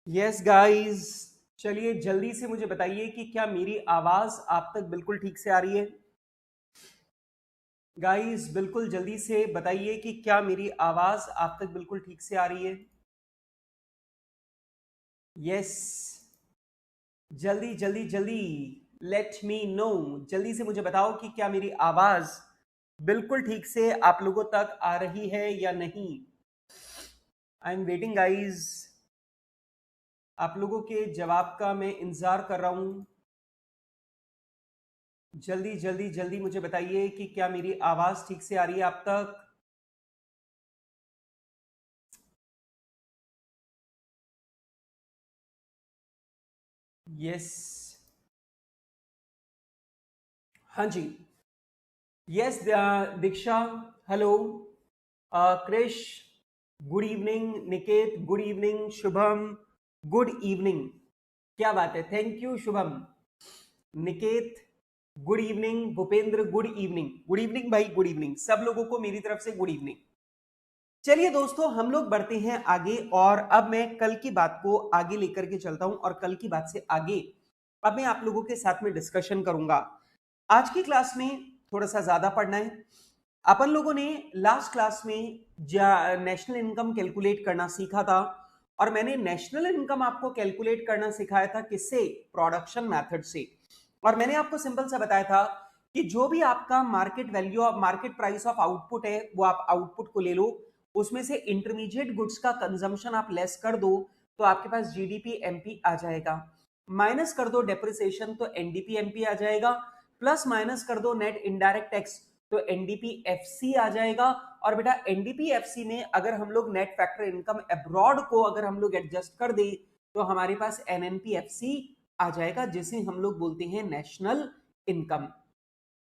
Yes guys, चलिए जल्दी से मुझे बताइए कि क्या मेरी आवाज आप तक बिल्कुल ठीक से आ रही है। गाइस बिल्कुल जल्दी से बताइए कि क्या मेरी आवाज आप तक बिल्कुल ठीक से आ रही है। यस, जल्दी जल्दी जल्दी, लेट मी नो। जल्दी से मुझे बताओ कि क्या मेरी आवाज बिल्कुल ठीक से आप लोगों तक आ रही है या नहीं। आई एम वेटिंग गाइस, आप लोगों के जवाब का मैं इंतजार कर रहा हूं। जल्दी जल्दी जल्दी मुझे बताइए कि क्या मेरी आवाज ठीक से आ रही है आप तक। यस, हाँ जी। Yes Diksha, hello. Krish, good evening. Niket, good evening. Shubham, good evening. क्या बात है, thank you Shubham. Niket, good evening. Bhupendra, good evening. Good evening भाई, गुड इवनिंग सब लोगों को मेरी तरफ से गुड इवनिंग। चलिए दोस्तों, हम लोग बढ़ते हैं आगे और अब मैं कल की बात को आगे लेकर के चलता हूं और कल की बात से आगे अब मैं आप लोगों के साथ में डिस्कशन करूंगा। आज की क्लास में थोड़ा सा ज्यादा पढ़ना है। अपन लोगों ने लास्ट क्लास में नेशनल इनकम कैलकुलेट करना सीखा था और मैंने नेशनल इनकम आपको कैलकुलेट करना सिखाया था किससे? प्रोडक्शन मेथड से। और मैंने आपको सिंपल सा बताया था कि जो भी आपका market value of market price of output है वो आप आउटपुट को ले लो, उसमें से इंटरमीडिएट गुड्स का कंजम्पशन आप लेस कर दो तो आपके पास जीडीपी एमपी आ जाएगा। माइनस कर दो डेप्रिसिएशन तो एनडीपी एमपी आ जाएगा। प्लस माइनस कर दो नेट इनडायरेक्ट टैक्स तो एनडीपी एफसी आ जाएगा। और बेटा एनडीपी एफसी में अगर हम लोग नेट फैक्टर इनकम अब्रॉड को अगर हम लोग एडजस्ट कर दे तो हमारे पास एनएनपी एफसी आ जाएगा, जिसे हम लोग बोलते हैं नेशनल इनकम।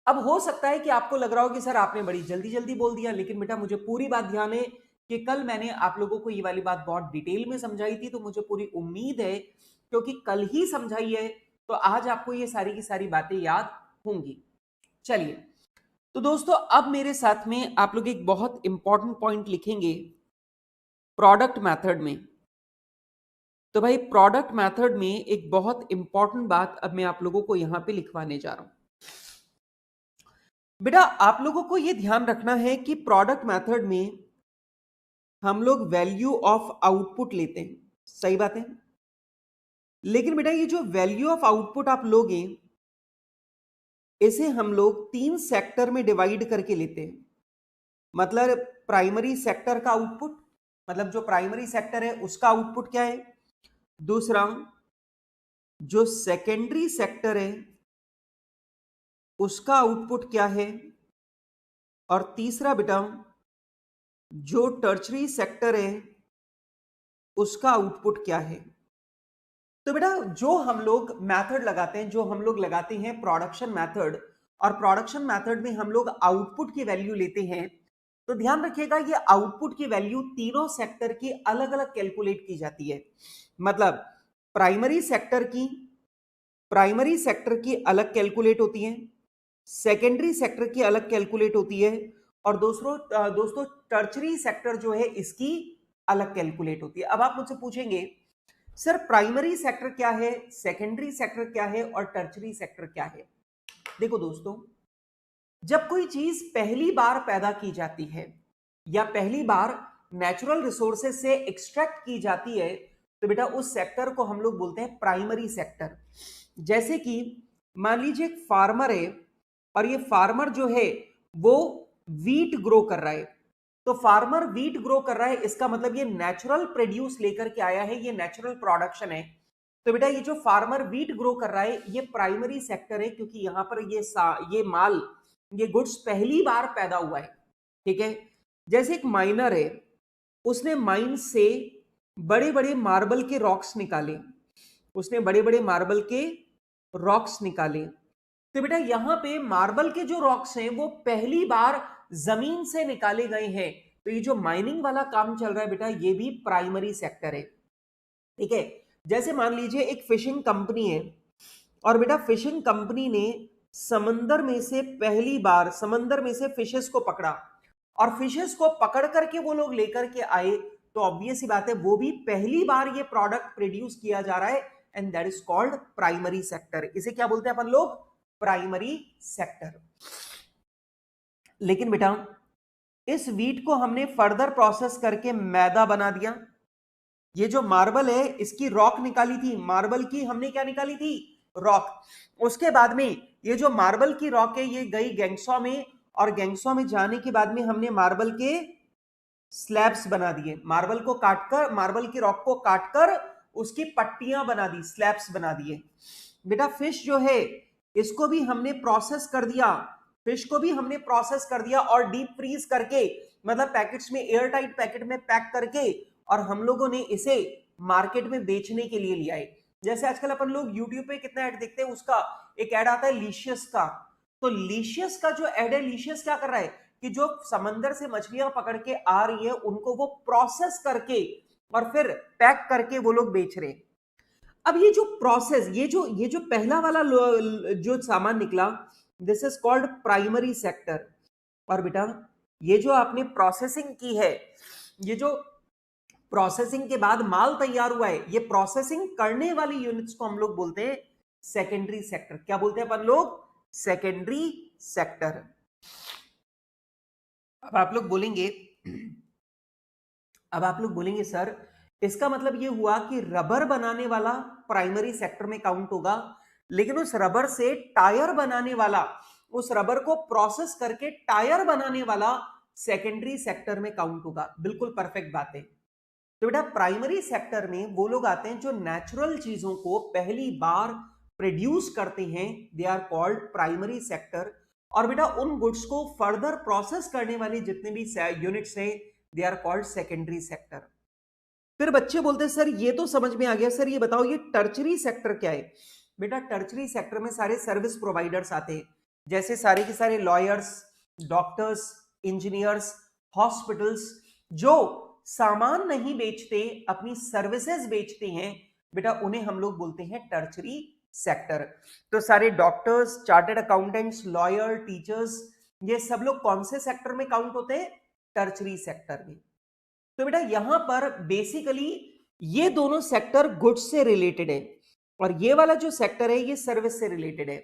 अब हो सकता है कि आपको लग रहा हो कि सर आपने बड़ी जल्दी जल्दी बोल दिया, लेकिन बेटा मुझे पूरी बात ध्यान है कि कल मैंने आप लोगों को ये वाली बात बहुत डिटेल में समझाई थी, तो मुझे पूरी उम्मीद है क्योंकि कल ही समझाई है तो आज आपको ये सारी की सारी बातें याद होंगी। चलिए, तो दोस्तों अब मेरे साथ में आप लोग एक बहुत इंपॉर्टेंट पॉइंट लिखेंगे प्रोडक्ट मेथड में। तो भाई प्रोडक्ट मेथड में एक बहुत इंपॉर्टेंट बात अब मैं आप लोगों को यहां पे लिखवाने जा रहा हूं। बेटा आप लोगों को यह ध्यान रखना है कि प्रोडक्ट मेथड में हम लोग वैल्यू ऑफ आउटपुट लेते हैं, सही बात है। लेकिन बेटा ये जो वैल्यू ऑफ आउटपुट आप लोगे इसे हम लोग तीन सेक्टर में डिवाइड करके लेते हैं। मतलब प्राइमरी सेक्टर का आउटपुट, मतलब जो प्राइमरी सेक्टर है उसका आउटपुट क्या है। दूसरा, जो सेकेंडरी सेक्टर है उसका आउटपुट क्या है। और तीसरा बेटा, जो टर्चरी सेक्टर है उसका आउटपुट क्या है। तो बेटा जो हम लोग मेथड लगाते हैं, जो हम लोग लगाते हैं प्रोडक्शन मेथड, और प्रोडक्शन मेथड में हम लोग आउटपुट की वैल्यू लेते हैं, तो ध्यान रखिएगा ये आउटपुट की वैल्यू तीनों सेक्टर की अलग अलग कैलकुलेट की जाती है। मतलब प्राइमरी सेक्टर की अलग कैलकुलेट होती है, सेकेंडरी सेक्टर की अलग कैलकुलेट होती है, और दोस्तों टर्चरी सेक्टर जो है इसकी अलग कैलकुलेट होती है। अब आप मुझसे पूछेंगे सर प्राइमरी सेक्टर क्या है, सेकेंडरी सेक्टर क्या है और टर्चरी सेक्टर क्या है। देखो दोस्तों, जब कोई चीज पहली बार पैदा की जाती है या पहली बार नेचुरल रिसोर्सेज से एक्सट्रैक्ट की जाती है तो बेटा उस सेक्टर को हम लोग बोलते हैं प्राइमरी सेक्टर। जैसे कि मान लीजिए एक फार्मर है और ये फार्मर जो है वो वीट ग्रो कर रहा है। तो फार्मर वीट ग्रो कर रहा है, इसका मतलब ये नेचुरल प्रोड्यूस लेकर के आया है, ये नेचुरल प्रोडक्शन है। तो बेटा ये जो फार्मर वीट ग्रो कर रहा है ये प्राइमरी सेक्टर है, क्योंकि यहां पर ये माल, ये गुड्स पहली बार पैदा हुआ है। ठीक है। जैसे एक माइनर है, उसने माइन से बड़े बड़े मार्बल के रॉक्स निकाले, उसने बड़े बड़े मार्बल के रॉक्स निकाले। तो बेटा यहां पे मार्बल के जो रॉक्स हैं वो पहली बार जमीन से निकाले गए हैं। तो ये जो माइनिंग वाला काम चल रहा है बेटा ये भी प्राइमरी सेक्टर है। ठीक है। जैसे मान लीजिए एक फिशिंग कंपनी है और बेटा फिशिंग कंपनी ने समंदर में से पहली बार समंदर में से फिशेस को पकड़ा और फिशेस को पकड़ करके वो लोग लेकर के आए, तो ऑब्वियस ही बात है वो भी पहली बार ये प्रोडक्ट प्रोड्यूस किया जा रहा है, and that is called primary sector. इसे क्या बोलते हैं अपन लोग? Primary sector. लेकिन बेटा इस वीट को हमने फर्दर प्रोसेस करके मैदा बना दिया। ये जो मार्बल है इसकी रॉक निकाली थी, मार्बल की हमने क्या निकाली थी? रॉक। उसके बाद में ये जो मार्बल की रॉक है ये गई गैंगसॉ में, और गैंगसॉ में जाने के बाद में हमने मार्बल के स्लैब्स बना दिए। मार्बल को काटकर, मार्बल की रॉक को काटकर उसकी पट्टियां बना दी, स्लैब्स बना दिए। बेटा फिश जो है इसको भी हमने प्रोसेस कर दिया, फिश को भी हमने प्रोसेस कर दिया और डीप फ्रीज करके, मतलब पैकेट्स में, एयर टाइट पैकेट में पैक करके, और हम लोगों ने इसे मार्केट में बेचने के लिए लिया है। जैसे आजकल अपन लोग यूट्यूब पे कितना ऐड देखते हैं, उसका एक ऐड आता है लीशियस का। तो लीशियस का जो ऐड है, लीशियस क्या कर रहा है कि जो समंदर से मछलियां पकड़ के आ रही है उनको वो प्रोसेस करके और फिर पैक करके वो लोग बेच रहे हैं। अब ये जो प्रोसेस, ये जो पहला वाला जो सामान निकला, this is called primary sector. और बेटा ये जो आपने प्रोसेसिंग की है, ये जो प्रोसेसिंग के बाद माल तैयार हुआ है, ये प्रोसेसिंग करने वाली यूनिट्स को हम लोग बोलते हैं सेकेंडरी सेक्टर। क्या बोलते हैं अपन लोग? Secondary sector. अब आप लोग बोलेंगे, अब आप लोग बोलेंगे सर इसका मतलब ये हुआ कि रबर बनाने वाला प्राइमरी सेक्टर में काउंट होगा, लेकिन उस रबर से टायर बनाने वाला, उस रबर को प्रोसेस करके टायर बनाने वाला सेकेंडरी सेक्टर में काउंट होगा। बिल्कुल परफेक्ट बात है। तो बेटा प्राइमरी सेक्टर में वो लोग आते हैं जो नेचुरल चीजों को पहली बार प्रोड्यूस करते हैं, they are called primary sector. और बेटा उन गुड्स को फर्दर प्रोसेस करने वाली जितने भी यूनिट्स हैं, they are called secondary sector. फिर बच्चे बोलते हैं सर ये तो समझ में आ गया, सर ये बताओ ये टर्चरी सेक्टर क्या है? बेटा टर्चरी सेक्टर में सारे सर्विस प्रोवाइडर्स आते हैं, जैसे सारे के सारे लॉयर्स, डॉक्टर्स, इंजीनियर्स, हॉस्पिटल्स, जो सामान नहीं बेचते, अपनी सर्विसेज बेचते हैं, बेटा उन्हें हम लोग बोलते हैं टर्चरी सेक्टर। तो सारे doctors, chartered accountants, lawyer, teachers, ये सब लोग कौन से सेक्टर में काउंट होते हैं? टर्चरी सेक्टर में। तो बेटा यहां पर बेसिकली ये दोनों सेक्टर गुड्स से रिलेटेड है, और ये वाला जो सेक्टर है ये सर्विस से रिलेटेड है।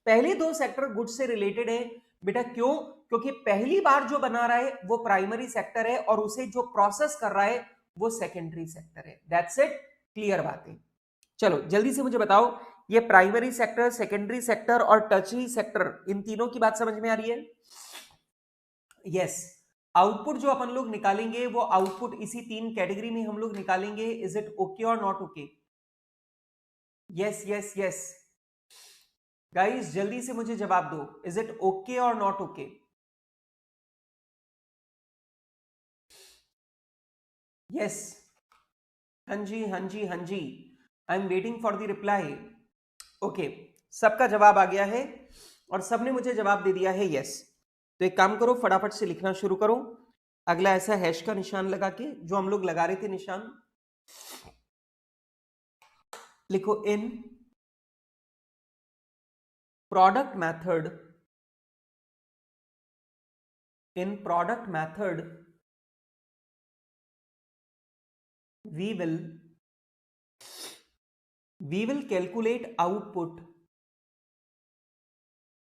पहले दो सेक्टर गुड्स से रिलेटेड है। बेटा क्यों? क्योंकि पहली बार जो बना रहा है वो प्राइमरी सेक्टर है, और उसे जो प्रोसेस कर रहा है वो सेकेंडरी सेक्टर है। That's it. क्लियर बात है। चलो जल्दी से मुझे बताओ, ये प्राइमरी सेक्टर, सेकेंडरी सेक्टर और टर्शियरी सेक्टर, इन तीनों की बात समझ में आ रही है? यस। आउटपुट जो अपन लोग निकालेंगे वो आउटपुट इसी तीन कैटेगरी में हम लोग निकालेंगे। Is it okay or not okay? Yes yes yes guys, जल्दी से मुझे जवाब दो, is it okay or not okay? Yes. हाँ जी हाँ जी हाँ जी, I am waiting for the reply. Okay, सबका जवाब आ गया है और सबने मुझे जवाब दे दिया है यस। तो एक काम करो, फटाफट से लिखना शुरू करो। अगला ऐसा हैश का निशान लगा के, जो हम लोग लगा रहे थे निशान, लिखो in product method, in product method we will calculate output,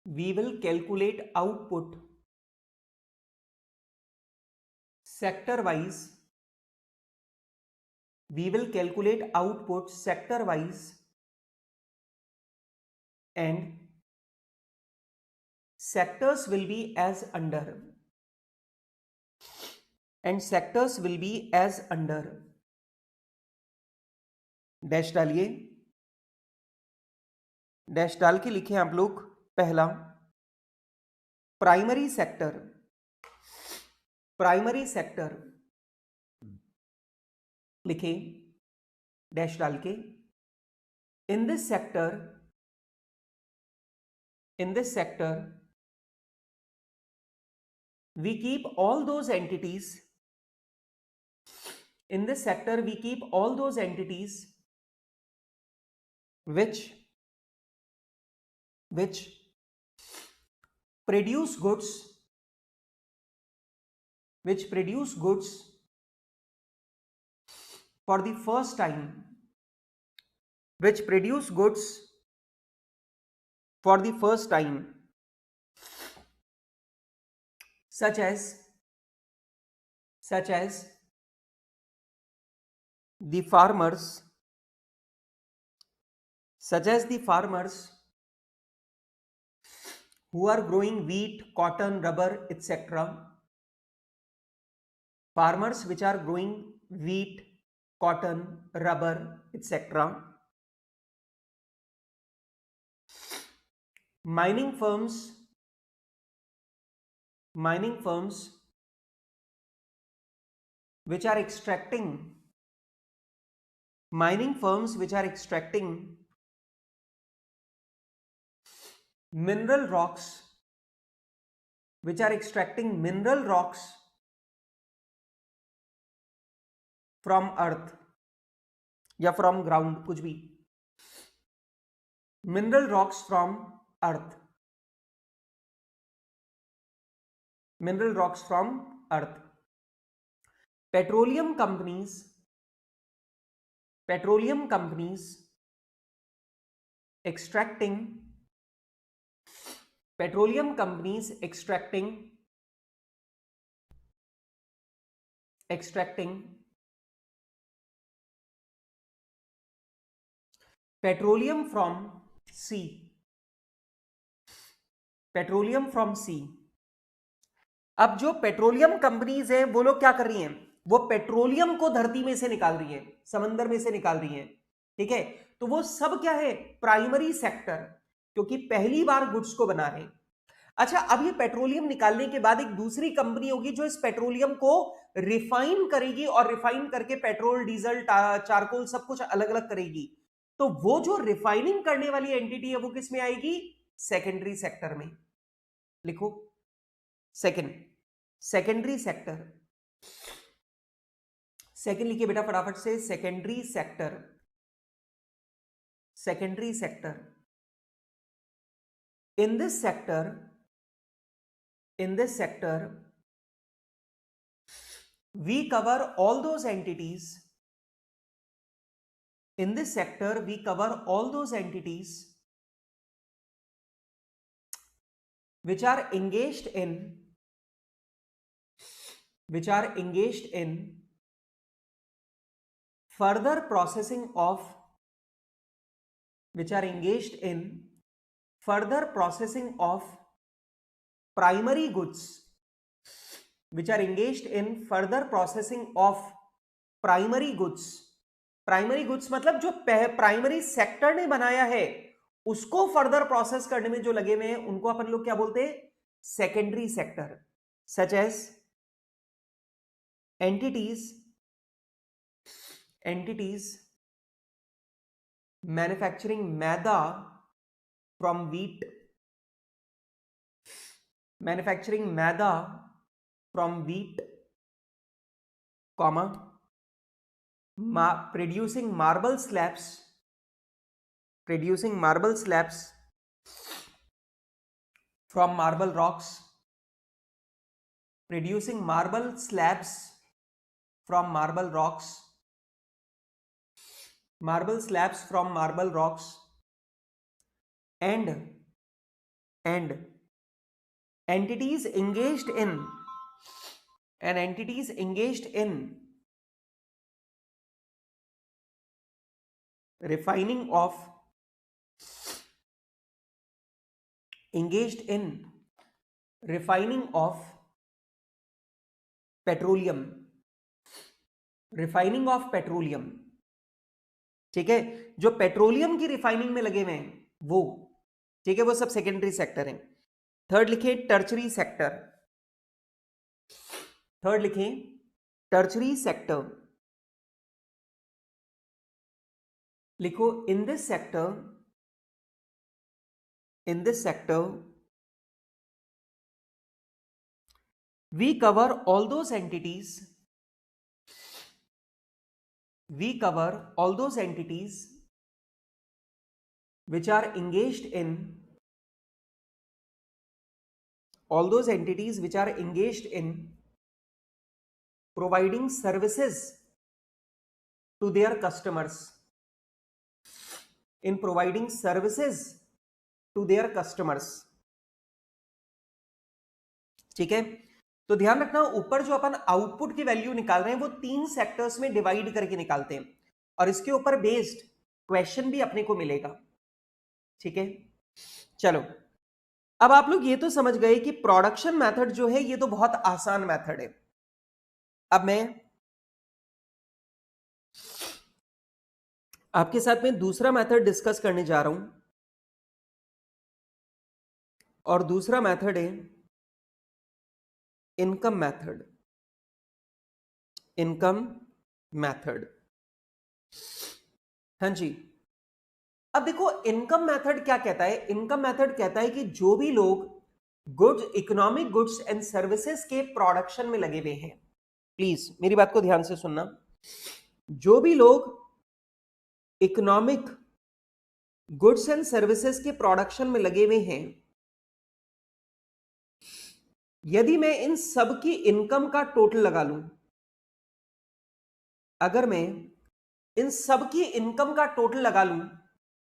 we will calculate output sector wise, we will calculate output sector wise, and sectors will be as under, and sectors will be as under। Dash डालिए, dash डाल के लिखे आप लोग पहला primary sector, primary sector लिखे dash डाल के, in this sector, in this sector we keep all those entities, in this sector we keep all those entities which produce goods, which produce goods for the first time, which produce goods for the first time, such as the farmers, who are growing wheat, cotton, rubber, etc. Farmers which are growing wheat, cotton, rubber, etc. Mining firms which are extracting mineral rocks, from earth या from ground, कुछ भी, mineral rocks from earth, petroleum companies extracting petroleum from sea. अब जो petroleum companies हैं वो लोग क्या कर रही हैं, वो पेट्रोलियम को धरती में से निकाल रही हैं, समंदर में से निकाल रही हैं, ठीक है। तो वो सब क्या है, प्राइमरी सेक्टर, क्योंकि पहली बार गुड्स को बना रहे हैं। अच्छा, अब ये पेट्रोलियम निकालने के बाद एक दूसरी कंपनी होगी जो इस पेट्रोलियम को रिफाइन करेगी, और रिफाइन करके पेट्रोल, डीजल, चारकोल सब कुछ अलग अलग करेगी। तो वो जो रिफाइनिंग करने वाली एंटिटी है वो किस में आएगी, सेकेंडरी सेक्टर में। लिखो सेकेंडरी सेक्टर, सेकेंड लिखिए बेटा फटाफट से, secondary sector. In this sector, we cover all those entities. Which are engaged in further processing of primary goods, primary goods मतलब जो प्राइमरी सेक्टर ने बनाया है उसको फर्दर प्रोसेस करने में जो लगे हुए हैं उनको अपन लोग क्या बोलते हैं, secondary sector. Such as entities manufacturing maida from wheat, comma, producing marble slabs from marble rocks, and entities engaged in refining of petroleum, ठीक है। जो पेट्रोलियम की रिफाइनिंग में लगे हुए हैं वो, ठीक है, वो सब सेकेंडरी सेक्टर हैं। थर्ड लिखे टर्चरी सेक्टर, लिखो in this sector we cover all those entities which are engaged in providing services to their customers, in providing services to their customers. ठीक है, तो ध्यान रखना ऊपर जो अपन आउटपुट की वैल्यू निकाल रहे हैं वो 3 सेक्टर्स में डिवाइड करके निकालते हैं और इसके ऊपर बेस्ड क्वेश्चन भी अपने को मिलेगा। ठीक है, चलो अब आप लोग ये तो समझ गए कि प्रोडक्शन मेथड जो है ये तो बहुत आसान मेथड है। अब मैं आपके साथ में दूसरा मेथड डिस्कस करने जा रहा हूं और दूसरा मेथड है इनकम मेथड। इनकम मेथड, हाँ जी। अब देखो इनकम मेथड क्या कहता है, इनकम मेथड कहता है कि जो भी लोग goods, economic goods and services के प्रोडक्शन में लगे हुए हैं, प्लीज मेरी बात को ध्यान से सुनना, जो भी लोग इकोनॉमिक गुड्स एंड सर्विसेज के प्रोडक्शन में लगे हुए हैं, यदि मैं इन सब की इनकम का टोटल लगा लूं, अगर मैं इन सब की इनकम का टोटल लगा लूं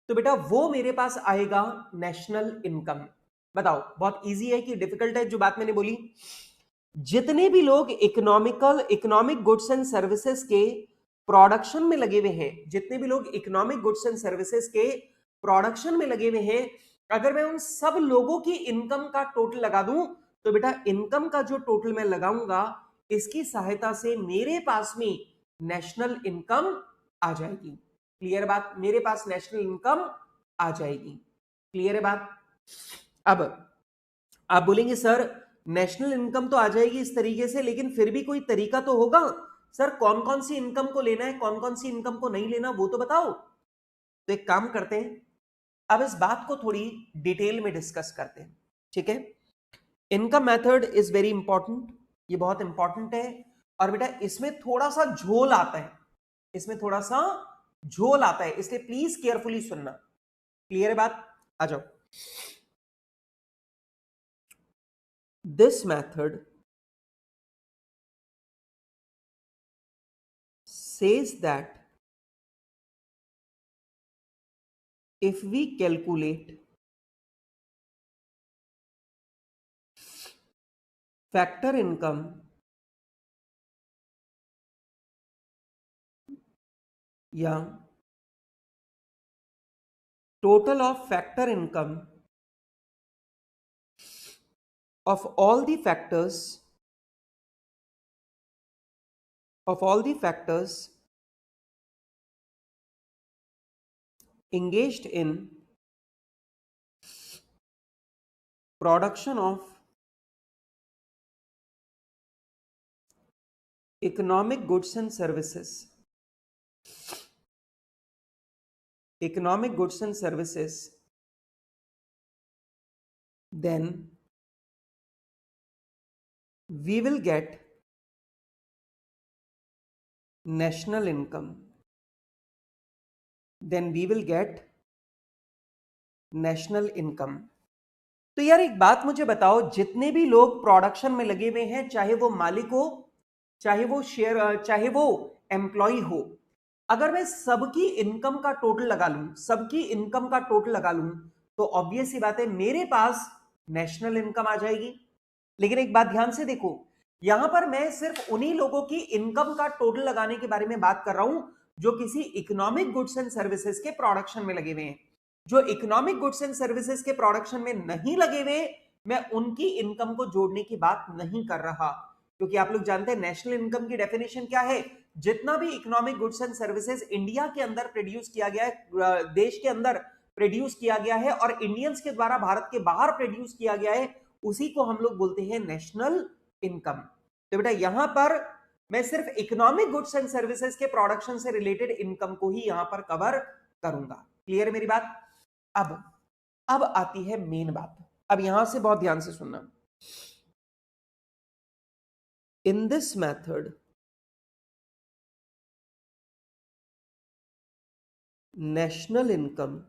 तो बेटा वो मेरे पास आएगा नेशनल इनकम। बताओ बहुत इजी है कि डिफिकल्ट है जो बात मैंने बोली? जितने भी लोग इकोनॉमिक गुड्स एंड सर्विसेज के प्रोडक्शन में लगे हुए हैं, जितने भी लोग इकोनॉमिक गुड्स एंड सर्विसेज के प्रोडक्शन में लगे हुए हैं, अगर मैं उन सब लोगों की इनकम का टोटल लगा दूं तो बेटा इनकम का जो टोटल मैं लगाऊंगा इसकी सहायता से मेरे पास में नेशनल इनकम आ जाएगी। क्लियर बात? मेरे पास नेशनल इनकम आ जाएगी। क्लियर है बात? अब आप बोलेंगे सर नेशनल इनकम तो आ जाएगी इस तरीके से, लेकिन फिर भी कोई तरीका तो होगा सर, कौन कौन सी इनकम को लेना है, कौन कौन सी इनकम को नहीं लेना, वो तो बताओ। तो एक काम करते हैं, अब इस बात को थोड़ी डिटेल में डिस्कस करते हैं। ठीक है, income method is very important, ये बहुत इंपॉर्टेंट है और बेटा इसमें थोड़ा सा झोल आता है, इसमें थोड़ा सा झोल आता है, इसलिए प्लीज केयरफुली सुनना। क्लियर है बात? आ जाओ। This method says that if we calculate factor income या total of factor income of all the factors engaged in production of economic goods and services, then we will get national income. National income. तो यार एक बात मुझे बताओ, जितने भी लोग प्रोडक्शन में लगे हुए हैं, चाहे वो मालिक हो, चाहे वो चाहे वो एम्प्लॉय हो, अगर मैं सबकी इनकम का टोटल लगा लूं तो ऑब्वियस सी बात है मेरे पास नेशनल इनकम आ जाएगी। लेकिन एक बात ध्यान से देखो, यहां पर मैं सिर्फ उन्हीं लोगों की इनकम का टोटल लगाने के बारे में बात कर रहा हूं जो किसी इकोनॉमिक गुड्स एंड सर्विसेज के प्रोडक्शन में लगे हुए हैं। जो इकोनॉमिक गुड्स एंड सर्विसेज के प्रोडक्शन में नहीं लगे हुए, मैं उनकी इनकम को जोड़ने की बात नहीं कर रहा, क्योंकि आप लोग जानते हैं नेशनल इनकम की डेफिनेशन क्या है। जितना भी economic goods and services India के अंदर प्रोड्यूस किया गया है, देश के अंदर प्रोड्यूस किया गया है और इंडियंस के द्वारा भारत के बाहर प्रोड्यूस किया गया है, उसी को हम लोग बोलते हैं नेशनल इनकम। तो बेटा यहां पर मैं सिर्फ इकोनॉमिक गुड्स एंड सर्विसेज के प्रोडक्शन से रिलेटेड इनकम को ही यहां पर कवर करूंगा। क्लियर है मेरी बात? अब आती है मेन बात, अब यहां से बहुत ध्यान से सुनना। In this method national income,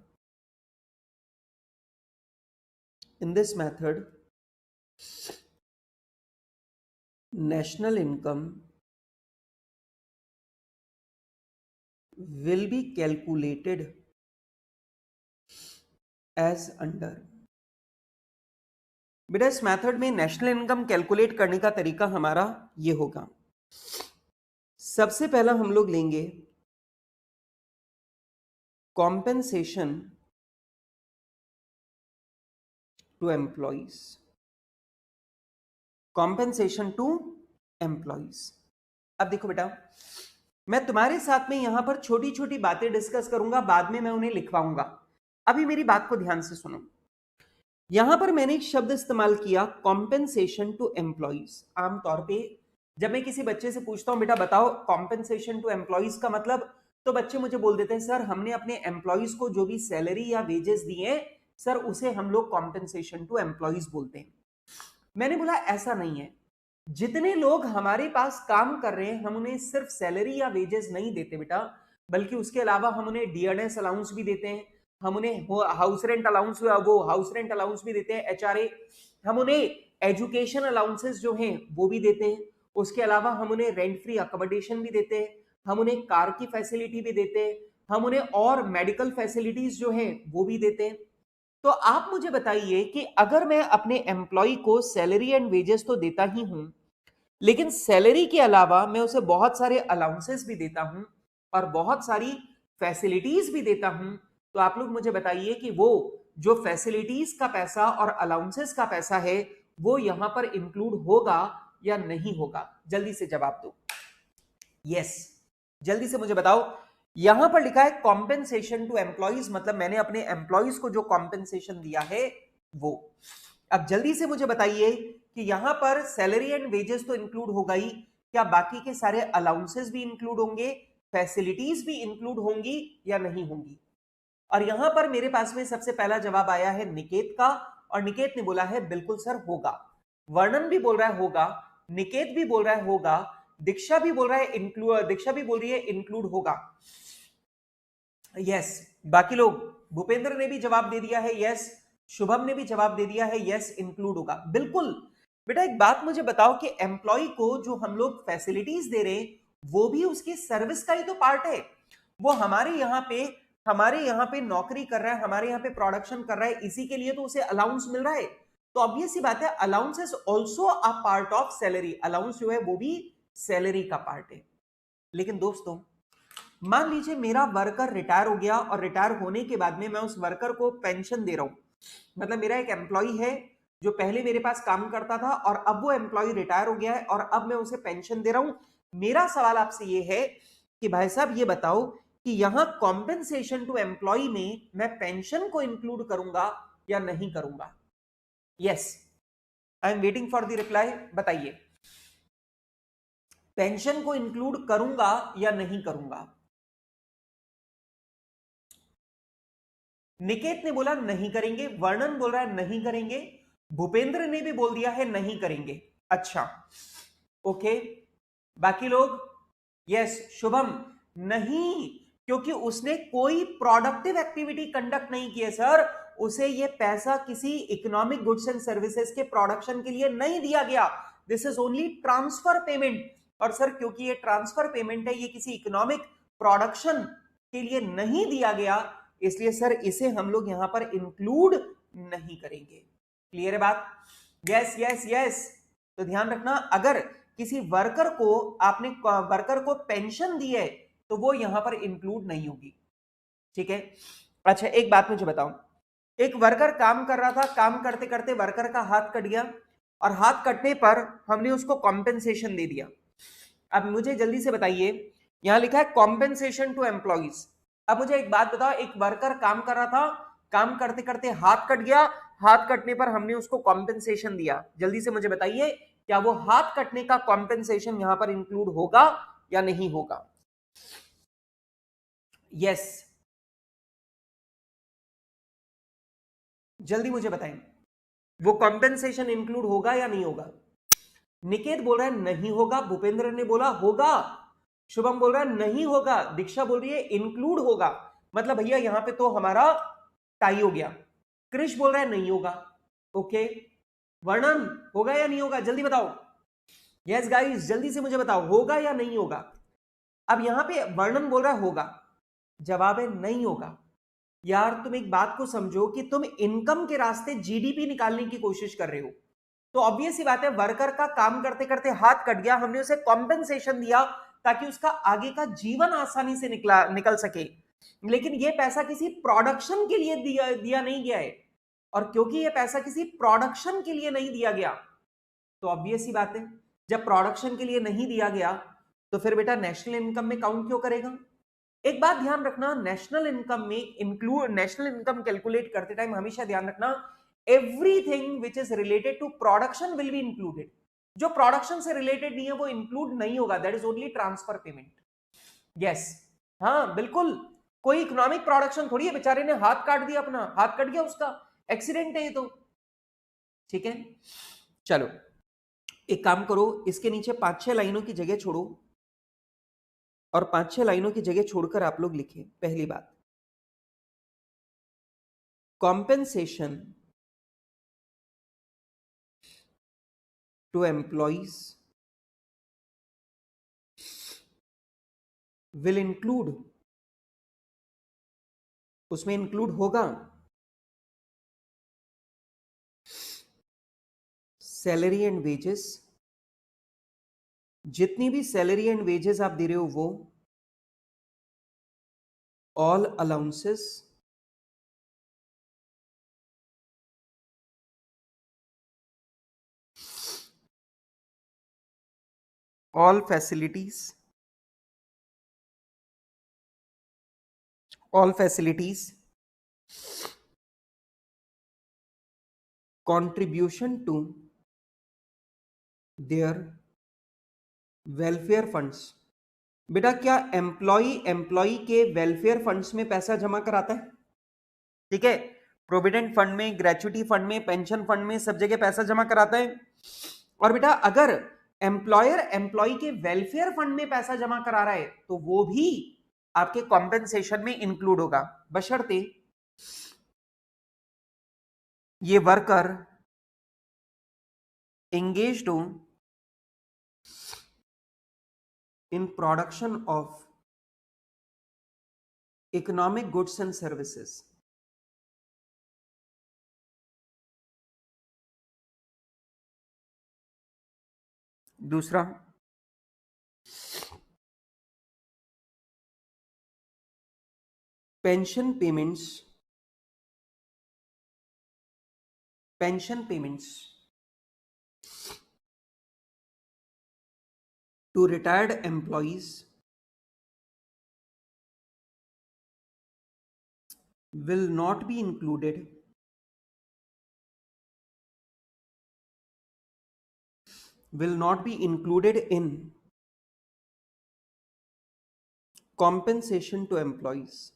in this method national income will be calculated as under। बेटा इस मेथड में नेशनल इनकम कैलकुलेट करने का तरीका हमारा ये होगा। सबसे पहला हम लोग लेंगे compensation to employees. Compensation to employees. अब देखो बेटा, मैं तुम्हारे साथ में यहां पर छोटी छोटी बातें डिस्कस करूंगा, बाद में मैं उन्हें लिखवाऊंगा। अभी मेरी बात को ध्यान से सुनो। यहां पर मैंने एक शब्द इस्तेमाल किया कॉम्पेंसेशन टू एम्प्लॉइज। आमतौर पे जब मैं किसी बच्चे से पूछता हूं बेटा बताओ कॉम्पेंसेशन टू एम्प्लॉइज का मतलब, तो बच्चे मुझे बोल देते हैं सर हमने अपने एम्प्लॉइज को जो भी सैलरी या वेजेस दिए सर उसे हम लोग कॉम्पेंसेशन टू एम्प्लॉइज बोलते हैं। मैंने बोला ऐसा नहीं है। जितने लोग हमारे पास काम कर रहे हैं हम उन्हें सिर्फ सैलरी या वेजेस नहीं देते बेटा, बल्कि उसके अलावा हम उन्हें डियरनेस अलाउंस भी देते हैं, हम उन्हें हाउस रेंट अलाउंस वो हाउस रेंट अलाउंस भी देते हैं, एचआरए, हम उन्हें एजुकेशन अलाउंसेस जो हैं वो भी देते हैं। उसके अलावा हम उन्हें रेंट फ्री अकोमोडेशन भी देते हैं, हम उन्हें कार की फैसिलिटी भी देते हैं, हम उन्हें और मेडिकल फैसिलिटीज जो हैं वो भी देते हैं। तो आप मुझे बताइए कि अगर मैं अपने एम्प्लॉय को सैलरी एंड वेजेस तो देता ही हूं, लेकिन सैलरी के अलावा मैं उसे बहुत सारे अलाउंसेस भी देता हूं और बहुत सारी फैसिलिटीज भी देता हूं, तो आप लोग मुझे बताइए कि वो जो फैसिलिटीज का पैसा और अलाउंसेस का पैसा है वो यहां पर इंक्लूड होगा या नहीं होगा? जल्दी से जवाब दो। यस, जल्दी से मुझे बताओ। यहां पर लिखा है कॉम्पेंसेशन टू एम्प्लॉइज, मतलब मैंने अपने एम्प्लॉइज को जो कॉम्पेंसेशन दिया है वो। अब जल्दी से मुझे बताइए कि यहां पर सैलरी एंड वेजेस तो इंक्लूड हो गई, क्या बाकी के सारे अलाउंसेस भी इंक्लूड होंगे, फैसिलिटीज भी इंक्लूड होंगी या नहीं होंगी? और यहां पर मेरे पास में सबसे पहला जवाब आया है निकेत का, और निकेत ने बोला है बिल्कुल सर होगा। वर्णन भी बोल रहा है होगा, निकेत भी बोल रहा है होगा, दीक्षा भी बोल रहा है इंक्लूड, दीक्षा भी बोल रही है इंक्लूड होगा। यस, बाकी लोग, भूपेंद्र ने भी जवाब दे दिया है यस, शुभम ने भी जवाब दे दिया है यस इंक्लूड होगा। बिल्कुल बेटा, एक बात मुझे बताओ कि एम्प्लॉय को जो हम लोग फैसिलिटीज दे रहे हैं वो भी उसकी सर्विस का ही तो पार्ट है। वो हमारे यहाँ पे नौकरी कर रहा है, हमारे यहाँ पे प्रोडक्शन कर रहा है, इसी के लिए तो उसे अलाउंस मिल रहा है। तो ऑब्वियस सी बात है allowance is also a part of salary. Allowance जो है वो भी सैलरी का पार्ट है। लेकिन दोस्तों मान लीजिए मेरा वर्कर रिटायर हो गया और रिटायर होने के बाद में मैं उस वर्कर को पेंशन दे रहा हूं। मतलब मेरा एक एम्प्लॉय है जो पहले मेरे पास काम करता था और अब वो एम्प्लॉय रिटायर हो गया है और अब मैं उसे पेंशन दे रहा हूं। मेरा सवाल आपसे ये है कि भाई साहब ये बताओ कि यहां कॉम्पेंसेशन टू एम्प्लॉय में मैं पेंशन को इंक्लूड करूंगा या नहीं करूंगा? Yes, I am waiting for the reply. बताइए, पेंशन को इंक्लूड करूंगा या नहीं करूंगा? निकेत ने बोला नहीं करेंगे, वर्णन बोल रहा है नहीं करेंगे, भूपेंद्र ने भी बोल दिया है नहीं करेंगे। अच्छा ओके, बाकी लोग? यस, शुभम नहीं, क्योंकि उसने कोई प्रोडक्टिव एक्टिविटी कंडक्ट नहीं की है सर। उसे ये पैसा किसी इकोनॉमिक गुड्स एंड सर्विसेज के प्रोडक्शन के लिए नहीं दिया गया। This is only transfer payment. और सर क्योंकि ये ट्रांसफर पेमेंट है, ये किसी इकोनॉमिक प्रोडक्शन के लिए नहीं दिया गया, इसलिए सर इसे हम लोग यहां पर इंक्लूड नहीं करेंगे। क्लियर है बात? Yes yes yes. तो ध्यान रखना, अगर किसी वर्कर को आपने वर्कर को पेंशन दी है तो वो यहां पर इंक्लूड नहीं होगी। ठीक है? अच्छा एक बात मुझे बताओ, एक वर्कर काम कर रहा था, काम करते करते वर्कर का हाथ कट गया और हाथ कटने पर हमने उसको कॉम्पेंसेशन दे दिया। अब मुझे जल्दी से बताइए, यहां लिखा है कॉम्पेंसेशन टू एम्प्लॉइज। अब मुझे एक बात बताओ, एक वर्कर काम कर रहा था, काम करते करते हाथ कट गया, हाथ कटने पर हमने उसको कॉम्पेंसेशन दिया। जल्दी से मुझे बताइए क्या वो हाथ कटने का कॉम्पेंसेशन यहां पर इंक्लूड होगा या नहीं होगा? यस, जल्दी मुझे बताएं, वो कॉम्पेंसेशन इंक्लूड होगा या नहीं होगा? निकेत बोल रहा है नहीं होगा, भूपेंद्र ने बोला होगा, शुभम बोल रहा है नहीं होगा, दीक्षा बोल रही है इंक्लूड होगा। मतलब भैया यहां पे तो हमारा टाई हो गया। कृष बोल रहा है नहीं होगा। ओके, वर्णन होगा या नहीं होगा? जल्दी बताओ। यस गाइस, जल्दी से मुझे बताओ होगा या नहीं होगा? अब यहां पे वर्णन बोल रहा है होगा, जवाब है नहीं होगा। यार तुम एक बात को समझो कि तुम इनकम के रास्ते जीडीपी निकालने की कोशिश कर रहे हो, तो ऑब्वियस सी बात है वर्कर का काम करते करते हाथ कट गया, हमने उसे कॉम्पेंसेशन दिया ताकि उसका आगे का जीवन आसानी से निकल सके। लेकिन यह पैसा किसी प्रोडक्शन के लिए दिया नहीं गया है, और क्योंकि यह पैसा किसी प्रोडक्शन के लिए नहीं दिया गया, तो ऑब्वियस सी बात है जब प्रोडक्शन के लिए नहीं दिया गया तो फिर बेटा नेशनल इनकम में काउंट क्यों करेगा। एक बात ध्यान रखना, नेशनल इनकम कैलकुलेट करते टाइम हमेशा ध्यान रखना, everything which is related to production will be included. जो प्रोडक्शन से रिलेटेड नहीं है वो इंक्लूड नहीं होगा, that is only transfer payment. Yes, हाँ बिल्कुल, कोई इकोनॉमिक प्रोडक्शन थोड़ी है, बेचारे ने हाथ काट दिया, अपना हाथ कट गया, उसका एक्सीडेंट है ये तो। ठीक है, चलो एक काम करो, इसके नीचे 5-6 लाइनों की जगह छोड़ो, और 5-6 लाइनों की जगह छोड़कर आप लोग लिखें। पहली बात, compensation to employees will include, उसमें इंक्लूड होगा सैलरी एंड वेजेस, जितनी भी सैलरी एंड वेजेस आप दे रहे हो वो, all allowances, all facilities, contribution to their welfare funds। बेटा क्या एम्प्लॉय के वेलफेयर फंड्स में पैसा जमा कराता है? ठीक है, प्रोविडेंट फंड में, ग्रेचुटी फंड में, पेंशन फंड में, सब जगह पैसा जमा कराता है। और बेटा अगर एम्प्लॉयर एम्प्लॉय के वेलफेयर फंड में पैसा जमा करा रहा है तो वो भी आपके कॉम्पेंसेशन में इंक्लूड होगा, बशर्ते ये worker engaged in production of economic goods and services। दूसरा, pension payments to retired employees will not be included in compensation to employees।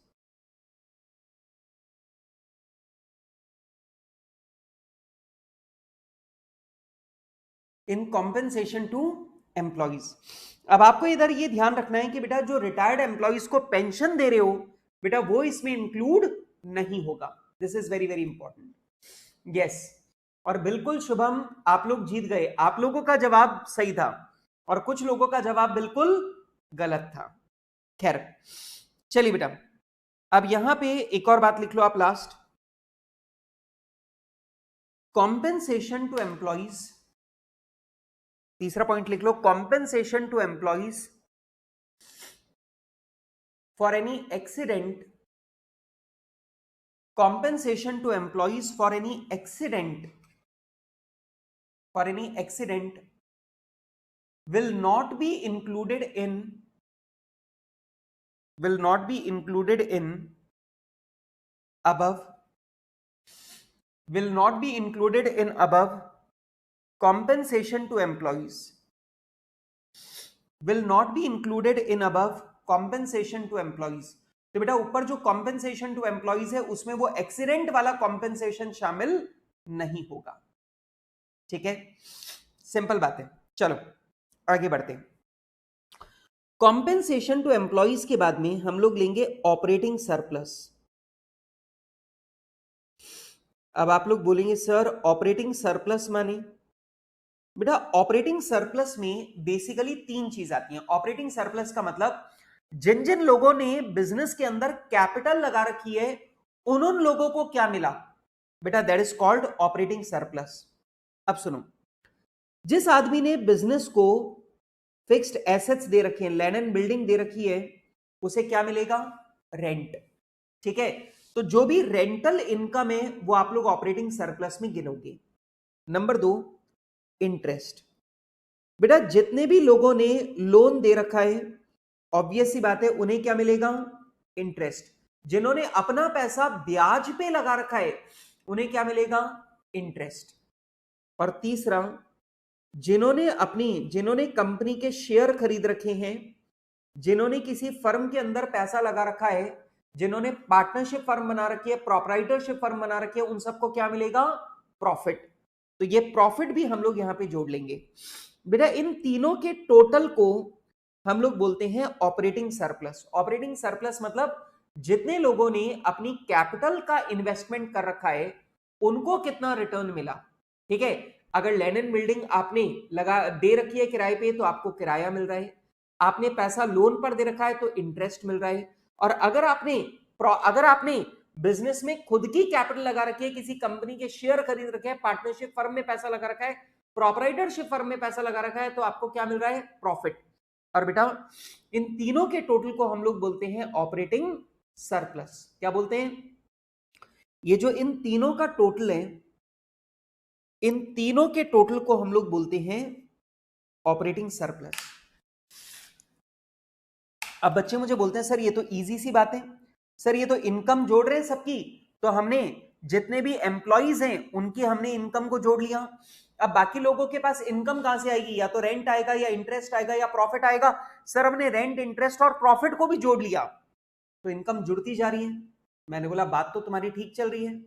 In compensation to employees. अब आपको इधर ये ध्यान रखना है कि बेटा जो रिटायर्ड एम्प्लॉइज को पेंशन दे रहे हो बेटा वो इसमें इंक्लूड नहीं होगा। This is very very important. Yes, और बिल्कुल शुभम आप लोग जीत गए, आप लोगों का जवाब सही था और कुछ लोगों का जवाब बिल्कुल गलत था। खैर चलिए बेटा, अब यहां पे एक और बात लिख लो आप लास्ट, कॉम्पेंसेशन टू एम्प्लॉइज, तीसरा पॉइंट लिख लो, compensation to employees for any accident, compensation to employees for any accident will not be included in above compensation to employees तो बेटा ऊपर जो कॉम्पेंसेशन टू एम्प्लॉइज है उसमें वो एक्सीडेंट वाला कॉम्पेंसेशन शामिल नहीं होगा। ठीक है, सिंपल बात है। चलो आगे बढ़ते हैं। कॉम्पेंसेशन टू एम्प्लॉइज के बाद में हम लोग लेंगे ऑपरेटिंग सरप्लस। अब आप लोग बोलेंगे सर ऑपरेटिंग सरप्लस माने? बेटा ऑपरेटिंग सरप्लस में बेसिकली 3 चीज आती हैं। ऑपरेटिंग सरप्लस का मतलब जिन जिन लोगों ने बिजनेस के अंदर कैपिटल लगा रखी है उन उन लोगों को क्या मिला बेटा, that is called operating surplus. अब सुनो, जिस आदमी ने बिजनेस को फिक्स्ड एसेट्स दे रखे हैं, लैंड एंड बिल्डिंग दे रखी है, उसे क्या मिलेगा? रेंट। ठीक है, तो जो भी रेंटल इनकम है वो आप लोग ऑपरेटिंग सरप्लस में गिनोगे। Number 2, interest. बेटा जितने भी लोगों ने लोन दे रखा है, ऑब्वियस सी बात है उन्हें क्या मिलेगा? इंटरेस्ट। जिन्होंने अपना पैसा ब्याज पे लगा रखा है उन्हें क्या मिलेगा? इंटरेस्ट। और तीसरा, जिन्होंने कंपनी के शेयर खरीद रखे हैं, जिन्होंने किसी फर्म के अंदर पैसा लगा रखा है, जिन्होंने पार्टनरशिप फर्म बना रखी है, प्रोप्राइटरशिप फर्म बना रखी है, उन सबको क्या मिलेगा? प्रॉफिट। तो ये प्रॉफिट भी हम लोग यहां पे जोड़ लेंगे। बेटा इन तीनों के टोटल को हम लोग बोलते हैं ऑपरेटिंग सरप्लस। ऑपरेटिंग सरप्लस मतलब जितने लोगों ने अपनी कैपिटल का इन्वेस्टमेंट कर रखा है उनको कितना रिटर्न मिला। ठीक है, अगर लैंड एंड बिल्डिंग आपने लगा दे रखी है किराए पे तो आपको किराया मिल रहा है, आपने पैसा लोन पर दे रखा है तो इंटरेस्ट मिल रहा है, और अगर आपने बिजनेस में खुद की कैपिटल लगा रखी है, किसी कंपनी के शेयर खरीद रखे हैं, पार्टनरशिप फर्म में पैसा लगा रखा है, प्रोपराइटरशिप फर्म में पैसा लगा रखा है, तो आपको क्या मिल रहा है? प्रॉफिट। और बेटा इन तीनों के टोटल को हम लोग बोलते हैं ऑपरेटिंग सरप्लस। क्या बोलते हैं? ये जो इन तीनों का टोटल है, इन तीनों के टोटल को हम लोग बोलते हैं ऑपरेटिंग सरप्लस। अब बच्चे मुझे बोलते हैं सर ये तो इजी सी बात है, सर ये तो इनकम जोड़ रहे हैं सबकी, तो हमने जितने भी एम्प्लॉइज हैं उनकी हमने इनकम को जोड़ लिया, अब बाकी लोगों के पास इनकम कहां से आएगी? या तो रेंट आएगा, या इंटरेस्ट आएगा, या प्रॉफिट आएगा। सर हमने रेंट, इंटरेस्ट और प्रॉफिट को भी जोड़ लिया, तो इनकम जुड़ती जा रही है। मैंने बोला बात तो तुम्हारी ठीक चल रही है,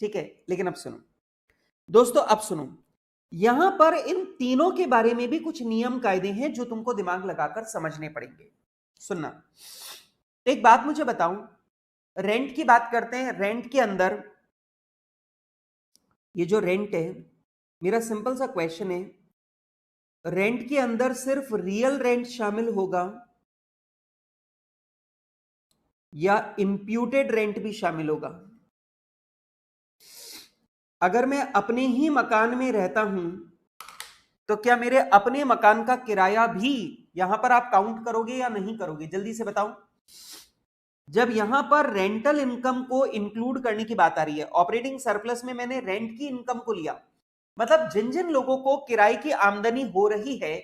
ठीक है, लेकिन अब सुनो दोस्तों, अब सुनो, यहां पर इन तीनों के बारे में भी कुछ नियम कायदे हैं जो तुमको दिमाग लगाकर समझने पड़ेंगे। सुनना, एक बात मुझे बताओ, रेंट की बात करते हैं। रेंट के अंदर ये जो रेंट है, मेरा सिंपल सा क्वेश्चन है, रेंट के अंदर सिर्फ रियल रेंट शामिल होगा या इंप्यूटेड रेंट भी शामिल होगा? अगर मैं अपने ही मकान में रहता हूं तो क्या मेरे अपने मकान का किराया भी यहां पर आप काउंट करोगे या नहीं करोगे? जल्दी से बताओ। जब यहां पर रेंटल इनकम को इंक्लूड करने की बात आ रही है, ऑपरेटिंग सरप्लस में मैंने रेंट की इनकम को लिया, मतलब जिन जिन लोगों को किराए की आमदनी हो रही है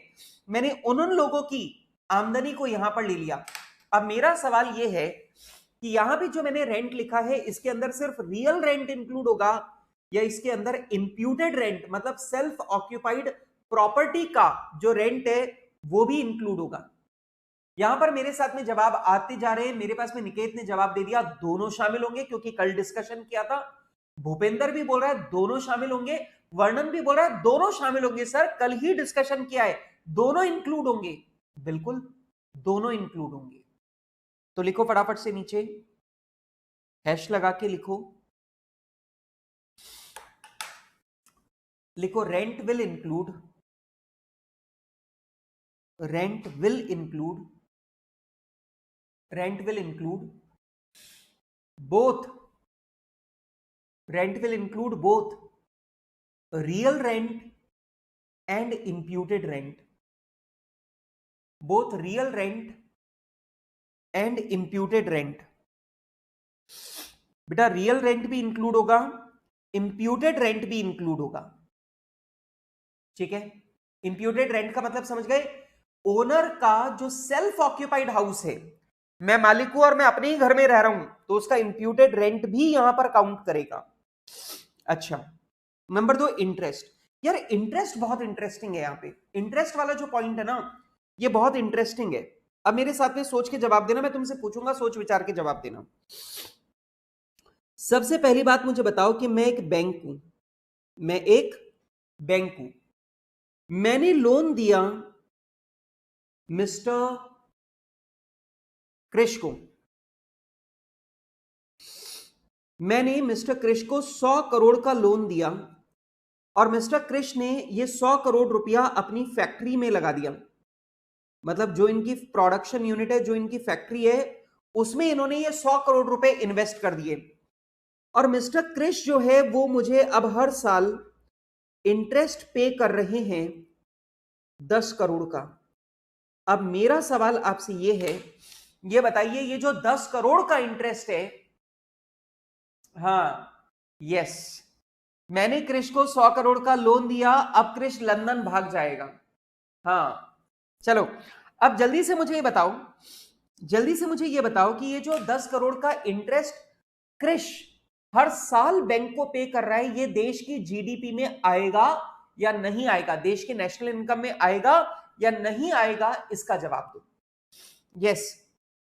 मैंने उन उन लोगों की आमदनी को यहां पर ले लिया। अब मेरा सवाल यह है कि यहां भी जो मैंने रेंट लिखा है इसके अंदर सिर्फ रियल रेंट इंक्लूड होगा या इसके अंदर इंप्यूटेड रेंट मतलब सेल्फ ऑक्यूपाइड प्रॉपर्टी का जो रेंट है वो भी इंक्लूड होगा? यहां पर मेरे साथ में जवाब आते जा रहे हैं। मेरे पास में निकेत ने जवाब दे दिया दोनों शामिल होंगे, क्योंकि कल डिस्कशन किया था। भूपेंद्र भी बोल रहा है दोनों शामिल होंगे, वर्णन भी बोल रहा है दोनों शामिल होंगे। सर कल ही डिस्कशन किया है, दोनों इंक्लूड होंगे। बिल्कुल दोनों इंक्लूड होंगे। तो लिखो फटाफट से नीचे हैश लगा के लिखो, लिखो rent will include, rent will include, rent will include both, rent will include both real rent and imputed rent, both real rent and imputed rent। बेटा रियल रेंट भी इंक्लूड होगा, इंप्यूटेड रेंट भी include होगा, ठीक है। Imputed rent का मतलब समझ गए? ओनर का जो सेल्फ ऑक्यूपाइड हाउस है, मैं मालिक हूं और मैं अपने ही घर में रह रहा हूं, तो उसका इंप्यूटेड रेंट भी यहां पर काउंट करेगा। अच्छा, नंबर 2 इंटरेस्ट। यार इंटरेस्ट बहुत इंटरेस्टिंग है। यहां पे इंटरेस्ट वाला जो पॉइंट है ना, ये बहुत इंटरेस्टिंग है। अब मेरे साथ में सोच के जवाब देना, मैं तुमसे पूछूंगा, सोच विचार के जवाब देना। सबसे पहली बात मुझे बताओ कि मैं एक बैंक हूं, मैं एक बैंक हूं, मैंने लोन दिया मिस्टर क्रिश को, मैंने मिस्टर क्रिश को 100 करोड़ का लोन दिया और मिस्टर क्रिश ने ये 100 करोड़ रुपया अपनी फैक्ट्री में लगा दिया। मतलब जो इनकी प्रोडक्शन यूनिट है, जो इनकी फैक्ट्री है, उसमें इन्होंने ये 100 करोड़ रुपए इन्वेस्ट कर दिए। और मिस्टर क्रिश जो है वो मुझे अब हर साल इंटरेस्ट पे कर रहे हैं 10 करोड़ का। अब मेरा सवाल आपसे ये है, ये बताइए ये जो 10 करोड़ का इंटरेस्ट है, हाँ यस, मैंने क्रिश को 100 करोड़ का लोन दिया, अब क्रिश लंदन भाग जाएगा। हाँ चलो, अब जल्दी से मुझे ये बताओ, जल्दी से मुझे ये बताओ कि ये जो 10 करोड़ का इंटरेस्ट क्रिश हर साल बैंक को पे कर रहा है, ये देश की जीडीपी में आएगा या नहीं आएगा, देश के नेशनल इनकम में आएगा या नहीं आएगा, इसका जवाब दो। यस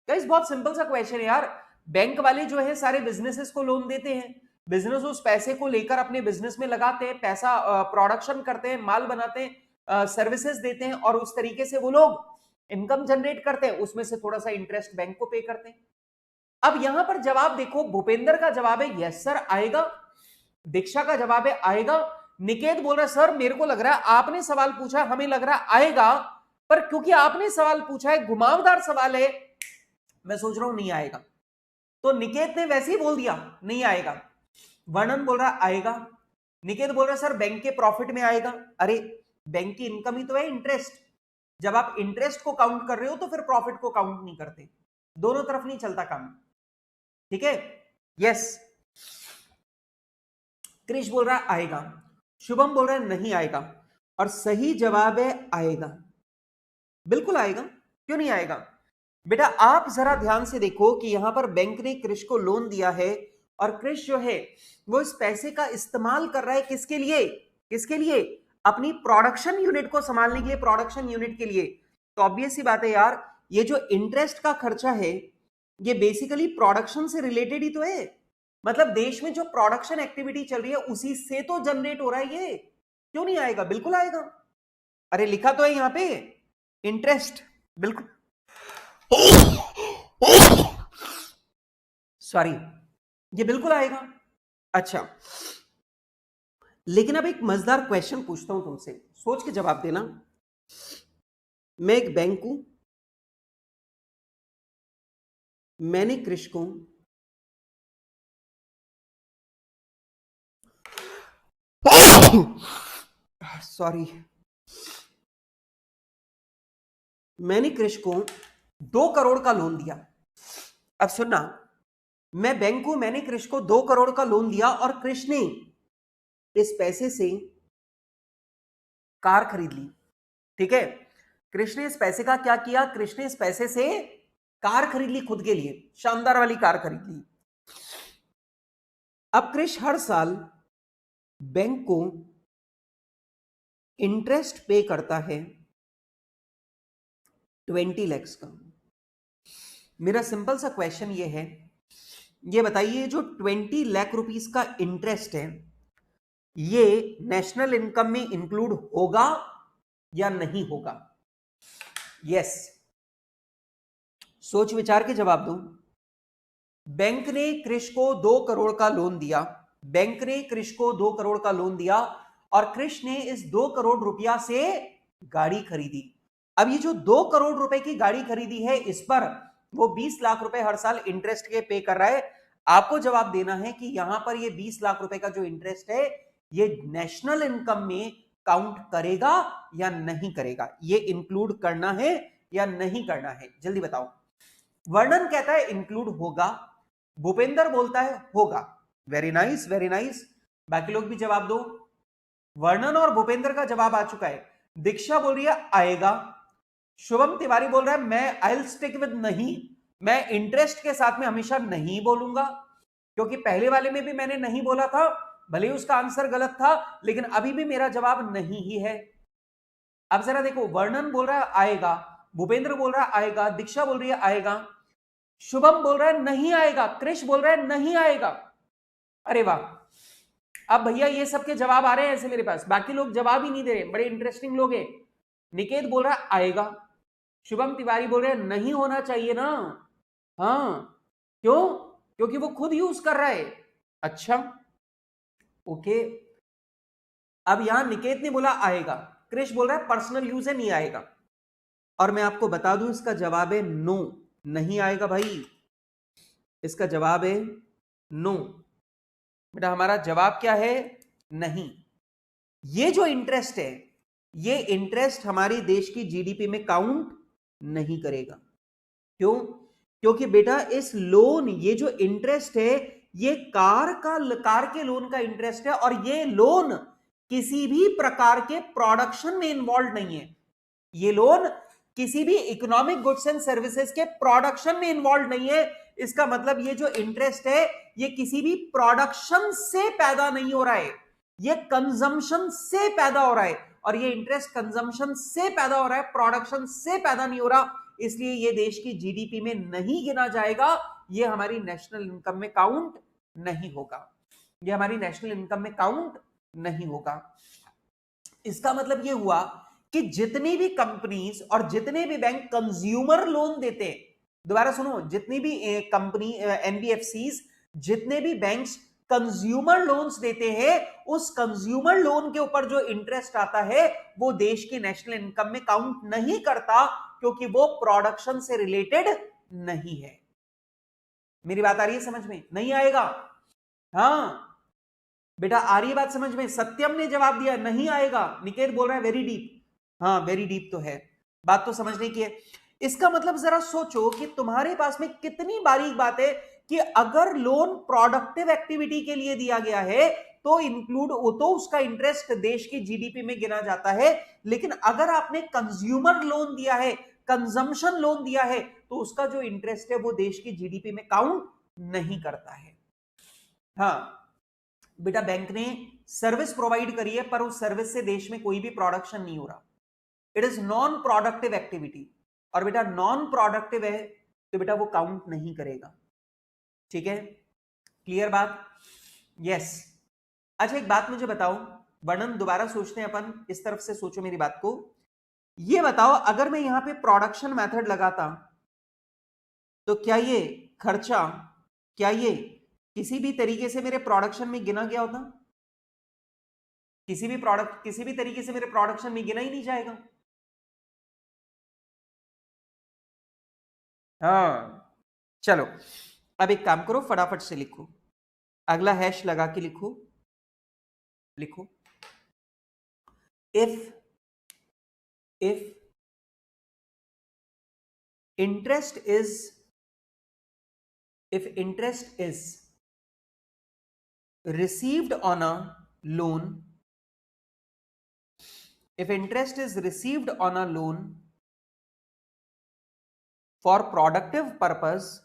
गाइस, बहुत सिंपल सा क्वेश्चन है यार। बैंक वाले जो है सारे बिजनेसेस को लोन देते हैं, बिजनेस उस पैसे को लेकर अपने बिजनेस में लगाते हैं, पैसा प्रोडक्शन करते हैं, माल बनाते हैं, सर्विसेज देते हैं, और उस तरीके से वो लोग इनकम जनरेट करते हैं, उसमें से थोड़ा सा इंटरेस्ट बैंक को पे करते हैं। अब यहां पर जवाब देखो, भूपेंद्र का जवाब है यस सर आएगा, दीक्षा का जवाब है आएगा, निकेत बोल रहा है सर मेरे को लग रहा है आपने सवाल पूछा, हमें लग रहा है आएगा, पर क्योंकि आपने सवाल पूछा है, घुमावदार सवाल है, मैं सोच रहा हूं नहीं आएगा। तो निकेत ने वैसे ही बोल दिया नहीं आएगा। वर्णन बोल रहा आएगा, निकेत बोल रहा सर बैंक के प्रॉफिट में आएगा। अरे बैंक की इनकम ही तो है इंटरेस्ट, जब आप इंटरेस्ट को काउंट कर रहे हो तो फिर प्रॉफिट को काउंट नहीं करते, दोनों तरफ नहीं चलता काम, ठीक है। यस, क्रिश बोल रहा आएगा, शुभम बोल रहा है नहीं आएगा, और सही जवाब है आएगा, बिल्कुल आएगा, क्यों नहीं आएगा। बेटा आप जरा ध्यान से देखो कि यहां पर बैंक ने क्रिश को लोन दिया है, और क्रिश जो है वो इस पैसे का इस्तेमाल कर रहा है किसके लिए, किसके लिए, अपनी प्रोडक्शन यूनिट को संभालने के लिए, प्रोडक्शन यूनिट के लिए। तो ऑब्वियस सी बात है यार, ये जो इंटरेस्ट का खर्चा है ये बेसिकली प्रोडक्शन से रिलेटेड ही तो है, मतलब देश में जो प्रोडक्शन एक्टिविटी चल रही है उसी से तो जनरेट हो रहा है, ये क्यों नहीं आएगा, बिल्कुल आएगा। अरे लिखा तो है यहां पे इंटरेस्ट, बिल्कुल सॉरी, ये बिल्कुल आएगा। अच्छा, लेकिन अब एक मजेदार क्वेश्चन पूछता हूं तुमसे, सोच के जवाब देना। मैं एक बैंक हूं, मैंने क्रिश को सॉरी, मैंने क्रिश को 2 करोड़ का लोन दिया। अब सुनना, मैं बैंक हूं, मैंने क्रिश को 2 करोड़ का लोन दिया, और क्रिश ने इस पैसे से कार खरीद ली, ठीक है। क्रिश ने इस पैसे का क्या किया, क्रिश ने इस पैसे से कार खरीद ली खुद के लिए, शानदार वाली कार खरीद ली। अब क्रिश हर साल बैंक को इंटरेस्ट पे करता है 20 लाख का। मेरा सिंपल सा क्वेश्चन ये है, ये बताइए जो 20 लाख रुपीस का इंटरेस्ट है ये नेशनल इनकम में इंक्लूड होगा या नहीं होगा। यस, सोच विचार के जवाब दो। बैंक ने क्रिश को 2 करोड़ का लोन दिया, बैंक ने क्रिश को 2 करोड़ का लोन दिया, और क्रिश ने इस 2 करोड़ रुपया से गाड़ी खरीदी। अब ये जो 2 करोड़ रुपए की गाड़ी खरीदी है, इस पर वो 20 लाख रुपए हर साल इंटरेस्ट के पे कर रहा है। आपको जवाब देना है कि यहां पर ये 20 लाख रुपए का जो इंटरेस्ट है ये नेशनल इनकम में काउंट करेगा या नहीं करेगा, ये इंक्लूड करना है या नहीं करना है, जल्दी बताओ। वर्णन कहता है इंक्लूड होगा, भूपेंद्र बोलता है होगा। वेरी नाइस, वेरी नाइस, बाकी लोग भी जवाब दो। वर्णन और भूपेंद्र का जवाब आ चुका है। दीक्षा बोल रही है आएगा, शुभम तिवारी बोल रहा है मैं आई विल स्टिक विद नहीं, मैं इंटरेस्ट के साथ में हमेशा नहीं बोलूंगा, क्योंकि पहले वाले में भी मैंने नहीं बोला था, भले ही उसका आंसर गलत था, लेकिन अभी भी मेरा जवाब नहीं ही है। अब जरा देखो, वर्णन बोल रहा है आएगा, भूपेंद्र बोल रहा है आएगा, दीक्षा बोल रही है आएगा, शुभम बोल रहा है नहीं आएगा, क्रिश बोल रहा है नहीं आएगा। अरे वाह, अब भैया ये सबके जवाब आ रहे हैं ऐसे मेरे पास, बाकी लोग जवाब ही नहीं दे रहे, बड़े इंटरेस्टिंग लोग हैं। निकेत बोल रहा है आएगा, शुभम तिवारी बोल रहे हैं नहीं होना चाहिए ना। हाँ क्यों, क्योंकि वो खुद यूज कर रहा है। अच्छा ओके, अब यहां निकेत ने बोला आएगा, क्रिश बोल रहा है पर्सनल यूज है नहीं आएगा। और मैं आपको बता दूं इसका जवाब है नो, नहीं आएगा भाई, इसका जवाब है नो। बेटा हमारा जवाब क्या है? नहीं। ये जो इंटरेस्ट है, ये इंटरेस्ट हमारी देश की जीडीपी में काउंट नहीं करेगा। क्यों? क्योंकि बेटा इस लोन, ये जो इंटरेस्ट है, ये कार के लोन का इंटरेस्ट है, और ये लोन किसी भी प्रकार के प्रोडक्शन में इन्वॉल्व नहीं है। ये लोन किसी भी इकोनॉमिक गुड्स एंड सर्विसेज के प्रोडक्शन में इन्वॉल्व नहीं है। इसका मतलब ये जो इंटरेस्ट है, ये किसी भी प्रोडक्शन से पैदा नहीं हो रहा है, ये कंजम्पशन से पैदा हो रहा है। और ये इंटरेस्ट कंजम्पशन से पैदा हो रहा है, प्रोडक्शन से पैदा नहीं हो रहा, इसलिए ये देश की जीडीपी में नहीं गिना जाएगा, ये हमारी नेशनल इनकम में काउंट नहीं होगा, ये हमारी नेशनल इनकम में काउंट नहीं होगा। इसका मतलब ये हुआ कि जितनी भी कंपनीज और जितने भी बैंक कंज्यूमर लोन देते हैं, दोबारा सुनो, जितनी भी कंपनी एनबीएफसीज, जितने भी बैंक्स कंज्यूमर लोन्स देते हैं, उस कंज्यूमर लोन के ऊपर जो इंटरेस्ट आता है वो देश की नेशनल इनकम में काउंट नहीं करता, क्योंकि वो प्रोडक्शन से रिलेटेड नहीं है। मेरी बात आ रही है समझ में? नहीं आएगा? हाँ बेटा आ रही है बात समझ में? सत्यम ने जवाब दिया नहीं आएगा, निकेत बोल रहा है वेरी डीप। हाँ वेरी डीप तो है, बात तो समझने की है। इसका मतलब जरा सोचो कि तुम्हारे पास में कितनी बारीक बात है कि अगर लोन प्रोडक्टिव एक्टिविटी के लिए दिया गया है तो इंक्लूड हो, तो उसका इंटरेस्ट देश की जीडीपी में गिना जाता है। लेकिन अगर आपने कंज्यूमर लोन दिया है, कंजम्पशन लोन दिया है, तो उसका जो इंटरेस्ट है वो देश की जीडीपी में काउंट नहीं करता है। हाँ बेटा बैंक ने सर्विस प्रोवाइड करी है, पर उस सर्विस से देश में कोई भी प्रोडक्शन नहीं हो रहा, it is non productive activity. और बेटा नॉन प्रोडक्टिव है तो बेटा वो काउंट नहीं करेगा। ठीक है, क्लियर बात? यस। अच्छा एक बात मुझे बताओ, वर्णन दोबारा सोचते हैं अपन, इस तरफ से सोचो मेरी बात को। ये बताओ अगर मैं यहां पे प्रोडक्शन मेथड लगाता तो क्या ये खर्चा, क्या ये किसी भी तरीके से मेरे प्रोडक्शन में गिना गया होता? किसी भी तरीके से मेरे प्रोडक्शन में गिना ही नहीं जाएगा। हाँ चलो अब एक काम करो, फटाफट से लिखो, अगला हैश लगा के लिखो, लिखो if interest is received on a loan, if interest is received on a loan for productive purpose,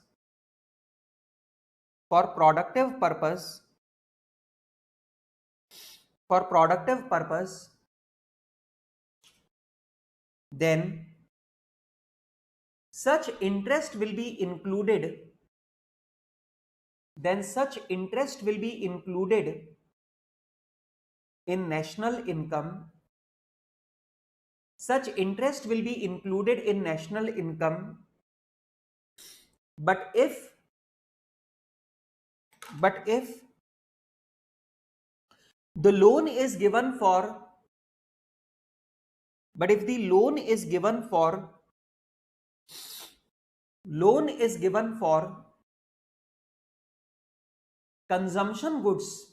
then such interest will be included in national income. Such interest will be included in national income, but if the loan is given for consumption goods,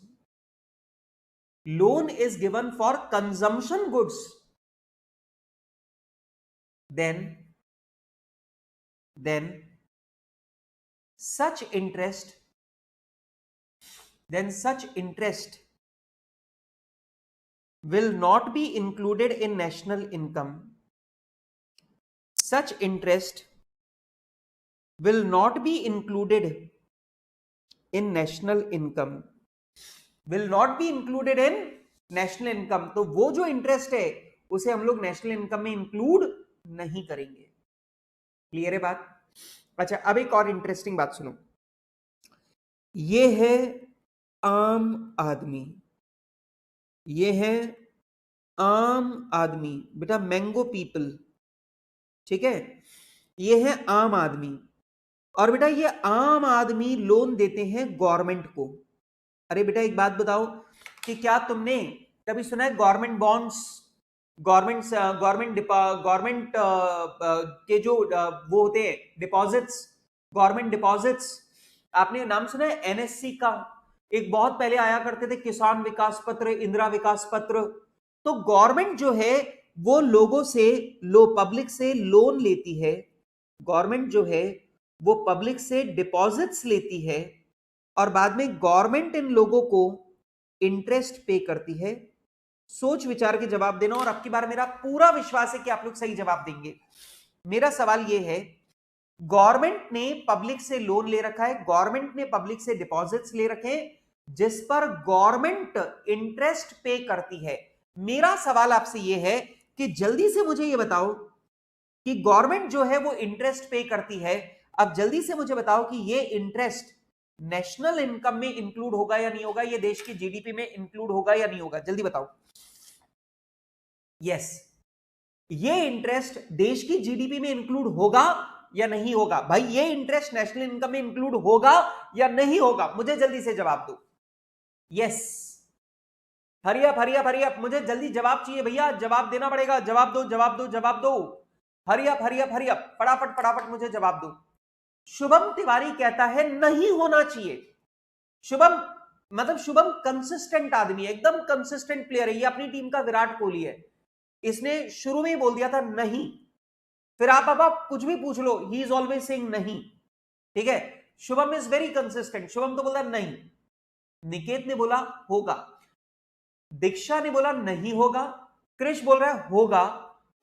then such interest will not be included in national income. Such interest will not be included in national income. Will not be included in national income. तो वो जो interest है उसे हम लोग national income में include नहीं करेंगे। क्लियर है बात? अच्छा अब एक और इंटरेस्टिंग बात सुनो, ये है आम आदमी, ये है आम आदमी बेटा, मैंगो पीपल, ठीक है, ये है आम आदमी। और बेटा ये आम आदमी लोन देते हैं गवर्नमेंट को। अरे बेटा एक बात बताओ कि क्या तुमने कभी सुना है गवर्नमेंट बॉन्ड्स? गवर्नमेंट गवर्नमेंट के जो वो होते हैं डिपॉजिट्स, गवर्नमेंट डिपॉजिट्स, आपने नाम सुना है एनएससी का? एक बहुत पहले आया करते थे किसान विकास पत्र, इंदिरा विकास पत्र। तो गवर्नमेंट जो है वो लोगों से पब्लिक से लोन लेती है, गवर्नमेंट जो है वो पब्लिक से डिपॉजिट्स लेती है और बाद में गवर्नमेंट इन लोगों को इंटरेस्ट पे करती है। सोच विचार के जवाब देना, और अब की बार मेरा पूरा विश्वास है कि आप लोग सही जवाब देंगे। मेरा सवाल यह है, गवर्नमेंट ने पब्लिक से लोन ले रखा है, गवर्नमेंट ने पब्लिक से डिपॉजिट्स ले रखे हैं जिस पर गवर्नमेंट इंटरेस्ट पे करती है। मेरा सवाल आपसे यह है कि जल्दी से मुझे यह बताओ कि गवर्नमेंट जो है वो इंटरेस्ट पे करती है, अब जल्दी से मुझे बताओ कि ये इंटरेस्ट नेशनल इनकम में इंक्लूड होगा या नहीं होगा, ये देश की जीडीपी में इंक्लूड होगा या नहीं होगा, जल्दी बताओ। यस, ये इंटरेस्ट देश की जीडीपी में इंक्लूड होगा या नहीं होगा? भाई ये इंटरेस्ट नेशनल इनकम में इंक्लूड होगा या नहीं होगा? मुझे जल्दी से जवाब दो। यस, हरियप हरियप हरियप, मुझे जल्दी जवाब चाहिए भैया, जवाब देना पड़ेगा, जवाब दो जवाब दो जवाब दो, हरियप हरियप हरियप, फटाफट फटाफट मुझे जवाब दो। शुभम तिवारी कहता है नहीं होना चाहिए। शुभम मतलब शुभम कंसिस्टेंट आदमी है, एकदम कंसिस्टेंट प्लेयर है, ये अपनी टीम का विराट कोहली है। इसने शुरू में ही बोल दिया था नहीं, फिर आप कुछ भी पूछ लो, ही इज ऑलवेज सेइंग नहीं। ठीक है, Shubham is very consistent, Shubham तो बोलता नहीं। निकेत ने बोला होगा, दीक्षा ने बोला नहीं होगा, कृष बोल रहा है होगा,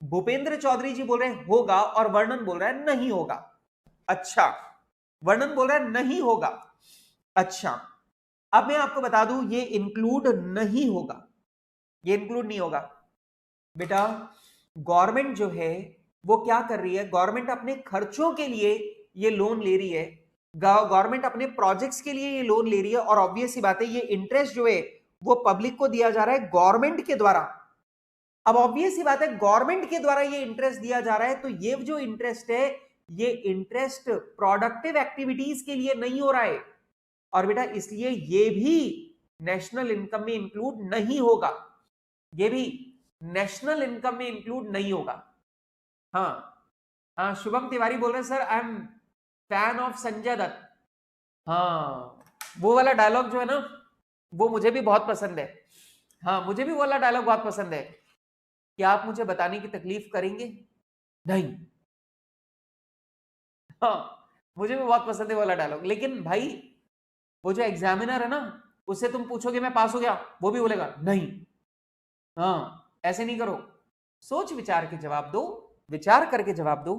भूपेंद्र चौधरी जी बोल रहे हैं होगा, और वर्णन बोल रहा है नहीं होगा। अच्छा, वर्णन बोल रहा है नहीं होगा। अच्छा, अब मैं आपको बता दूं ये इंक्लूड नहीं होगा, ये इंक्लूड नहीं होगा। बेटा गवर्नमेंट जो है वो क्या कर रही है, गवर्नमेंट अपने खर्चों के लिए ये लोन ले रही है, गवर्नमेंट अपने प्रोजेक्ट्स के लिए ये लोन ले रही है, और ऑब्वियस सी बात है ये इंटरेस्ट जो है वो पब्लिक को दिया जा रहा है गवर्नमेंट के द्वारा। अब ऑब्वियस सी बात है गवर्नमेंट के द्वारा ये इंटरेस्ट दिया जा रहा है, तो ये जो इंटरेस्ट है ये इंटरेस्ट प्रोडक्टिव एक्टिविटीज के लिए नहीं हो रहा है, और बेटा इसलिए ये भी नेशनल इनकम में इंक्लूड नहीं होगा, ये भी नेशनल इनकम में इंक्लूड नहीं होगा। हाँ हाँ, शुभम तिवारी बोल रहे हैं sir I am fan of Sanjay Dutt. हाँ, वो वाला डायलॉग जो है ना वो मुझे भी बहुत पसंद है। हाँ, मुझे भी वो वाला डायलॉग बहुत पसंद है। क्या आप मुझे बताने की तकलीफ करेंगे? नहीं। हाँ, मुझे भी बहुत पसंद है वो वाला डायलॉग, लेकिन भाई वो जो एग्जामिनर है ना उससे तुम पूछोगे मैं पास हो गया, वो भी बोलेगा नहीं। हाँ, ऐसे नहीं करो, सोच विचार के जवाब दो, विचार करके जवाब दो।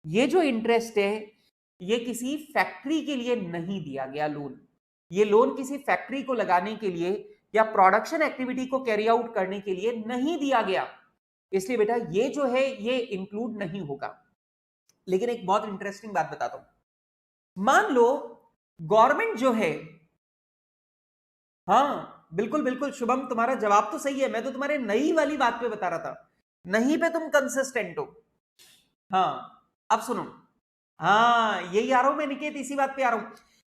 ये जो इंटरेस्ट है ये किसी फैक्ट्री के लिए नहीं दिया गया लोन, ये लोन किसी फैक्ट्री को लगाने के लिए या प्रोडक्शन एक्टिविटी को कैरी आउट करने के लिए नहीं दिया गया, इसलिए बेटा ये जो है ये इंक्लूड नहीं होगा। लेकिन एक बहुत इंटरेस्टिंग बात बताता हूं, मान लो गवर्नमेंट जो है, हाँ बिल्कुल बिल्कुल शुभम तुम्हारा जवाब तो सही है, मैं तो तुम्हारे नई वाली बात पे बता रहा था, नहीं पे तुम कंसिस्टेंट हो। हाँ अब सुनो, हाँ यही आ रहा हूं मैं निकेत, इसी बात पे आ रहा हूं।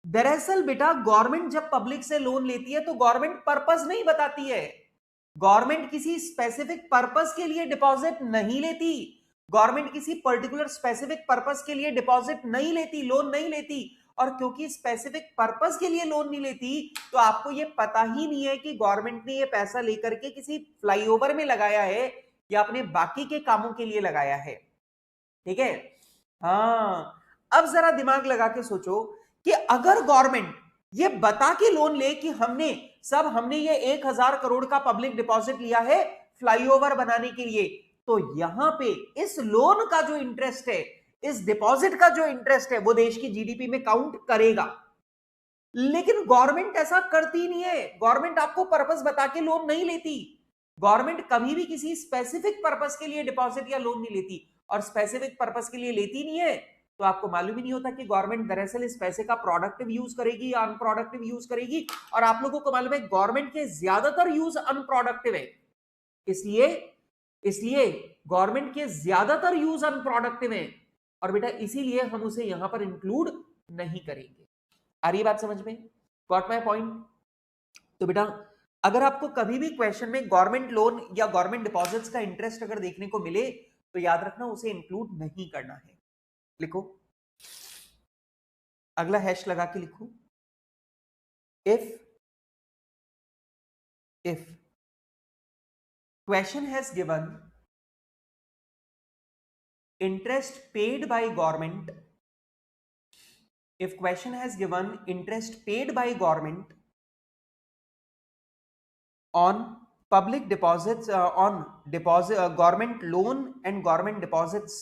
दरअसल बेटा गवर्नमेंट जब पब्लिक से लोन लेती है तो गवर्नमेंट पर्पस नहीं बताती है, गवर्नमेंट किसी स्पेसिफिक पर्पस के लिए डिपॉजिट नहीं लेती, गवर्नमेंट किसी पर्टिकुलर स्पेसिफिक पर्पस के लिए डिपॉजिट नहीं लेती, लोन नहीं लेती। और क्योंकि स्पेसिफिक पर्पस के लिए लोन नहीं लेती तो आपको ये पता ही नहीं है कि गवर्नमेंट ने ये पैसा लेकर के किसी फ्लाईओवर में लगाया है या अपने बाकी के कामों के लिए लगाया है। ठीक है, हाँ अब जरा दिमाग लगा के सोचो कि अगर गवर्नमेंट ये बता के लोन ले कि हमने ये 1,000 करोड़ का पब्लिक डिपॉजिट लिया है फ्लाईओवर बनाने के लिए, तो यहां पे इस लोन का जो इंटरेस्ट है, इस डिपॉजिट का जो इंटरेस्ट है वो देश की जीडीपी में काउंट करेगा। लेकिन गवर्नमेंट ऐसा करती नहीं है, गवर्नमेंट आपको पर्पस बता के लोन नहीं लेती, गवर्नमेंट कभी भी किसी स्पेसिफिक पर्पस के लिए डिपॉजिट या लोन नहीं लेती, और स्पेसिफिक पर्पस के लिए लेती नहीं है तो आपको मालूम ही नहीं होता कि गवर्नमेंट दरअसल इस पैसे का प्रोडक्टिव यूज करेगी या अनप्रोडक्टिव यूज करेगी। और आप लोगों को मालूम है गवर्नमेंट के ज्यादातर यूज अनप्रोडक्टिव है, इसलिए इसलिए गवर्नमेंट के ज्यादातर यूज अनप्रोडक्टिव है, और बेटा इसीलिए हम उसे यहां पर इंक्लूड नहीं करेंगे। आ रही बात समझ में? Got my point? तो बेटा अगर आपको कभी भी क्वेश्चन में गवर्नमेंट लोन या गवर्नमेंट डिपॉजिट्स का इंटरेस्ट अगर देखने को मिले तो याद रखना उसे इंक्लूड नहीं करना है। लिखो, अगला हैश लगा के लिखो, if question has given interest paid by government, if question has given interest paid by government on public deposits, on deposit government loan and government deposits,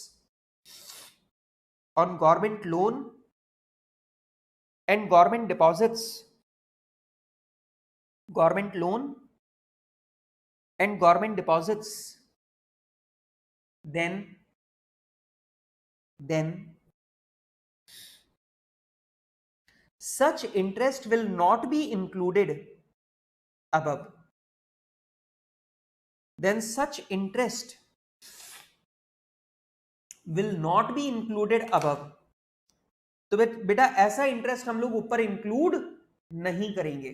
on government loan and government deposits, government loan and government deposits, then such interest will not be included above. Then such interest will not be included above. तो बेटा ऐसा interest हम लोग ऊपर include नहीं करेंगे,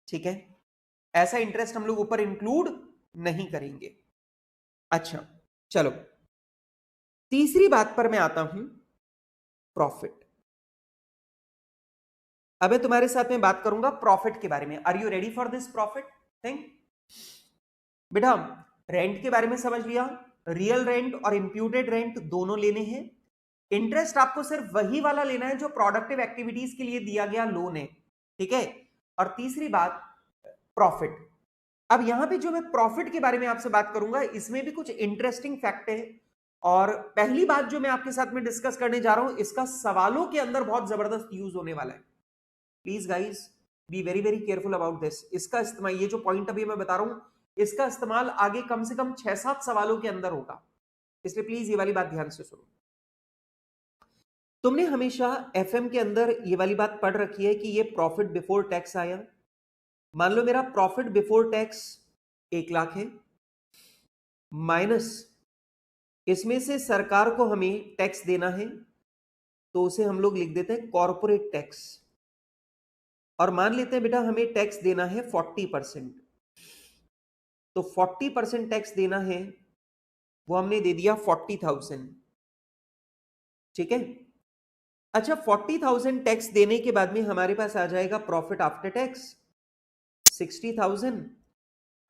ठीक है, ऐसा इंटरेस्ट हम लोग ऊपर इंक्लूड नहीं करेंगे। अच्छा चलो, तीसरी बात पर मैं आता हूं, प्रॉफिट। अब मैं तुम्हारे साथ में बात करूंगा प्रॉफिट के बारे में। Are you ready for this profit thing? बेटा रेंट के बारे में समझ लिया, रियल रेंट और इंप्यूटेड रेंट दोनों लेने हैं। इंटरेस्ट आपको सिर्फ वही वाला लेना है जो प्रोडक्टिव एक्टिविटीज के लिए दिया गया लोन है, ठीक है। और तीसरी बात प्रॉफिट। अब यहां पे जो मैं प्रॉफिट के बारे में आपसे बात करूंगा इसमें भी कुछ इंटरेस्टिंग फैक्ट है। और पहली बात जो मैं आपके साथ में डिस्कस करने जा रहा हूं इसका सवालों के अंदर बहुत जबरदस्त यूज होने वाला है। Please guys be very very careful about this. इसका इस्तेमाल, ये जो पॉइंट अभी मैं बता रहा हूं इसका इस्तेमाल आगे कम से कम 6-7 सवालों के अंदर होगा, इसलिए प्लीज ये वाली बात ध्यान से सुनो। तुमने हमेशा एफएम के अंदर ये वाली बात पढ़ रखी है कि ये प्रॉफिट बिफोर टैक्स आया। मान लो मेरा प्रॉफिट बिफोर टैक्स 1 लाख है, माइनस इसमें से सरकार को हमें टैक्स देना है, तो उसे हम लोग लिख देते हैं कॉर्पोरेट टैक्स। और मान लेते हैं बेटा हमें टैक्स देना है 40%, तो 40% टैक्स देना है, वो हमने दे दिया 40,000, ठीक है। अच्छा 40,000 टैक्स देने के बाद में हमारे पास आ जाएगा प्रॉफिट आफ्टर टैक्स 60,000।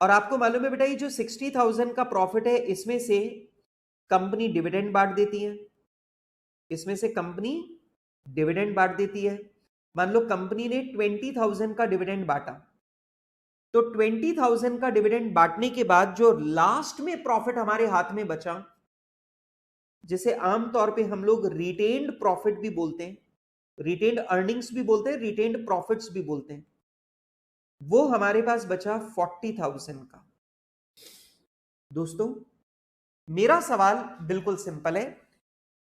और आपको मालूम है बेटा ये जो 60,000 का प्रॉफिट है इसमें से कंपनी डिविडेंड बांट देती है, इसमें से कंपनी डिविडेंड बांट देती है। मान लो कंपनी ने 20,000 का डिविडेंड बांटा, तो 20,000 का डिविडेंड बांटने के बाद जो लास्ट में प्रॉफिट हमारे हाथ में बचा, जिसे आमतौर पे हम लोग रिटेन्ड प्रॉफिट भी बोलते हैं, रिटेन्ड अर्निंग्स भी बोलते हैं, रिटेन्ड प्रॉफिट्स भी बोलते हैं, वो हमारे पास बचा 40,000 का। दोस्तों मेरा सवाल बिल्कुल सिंपल है,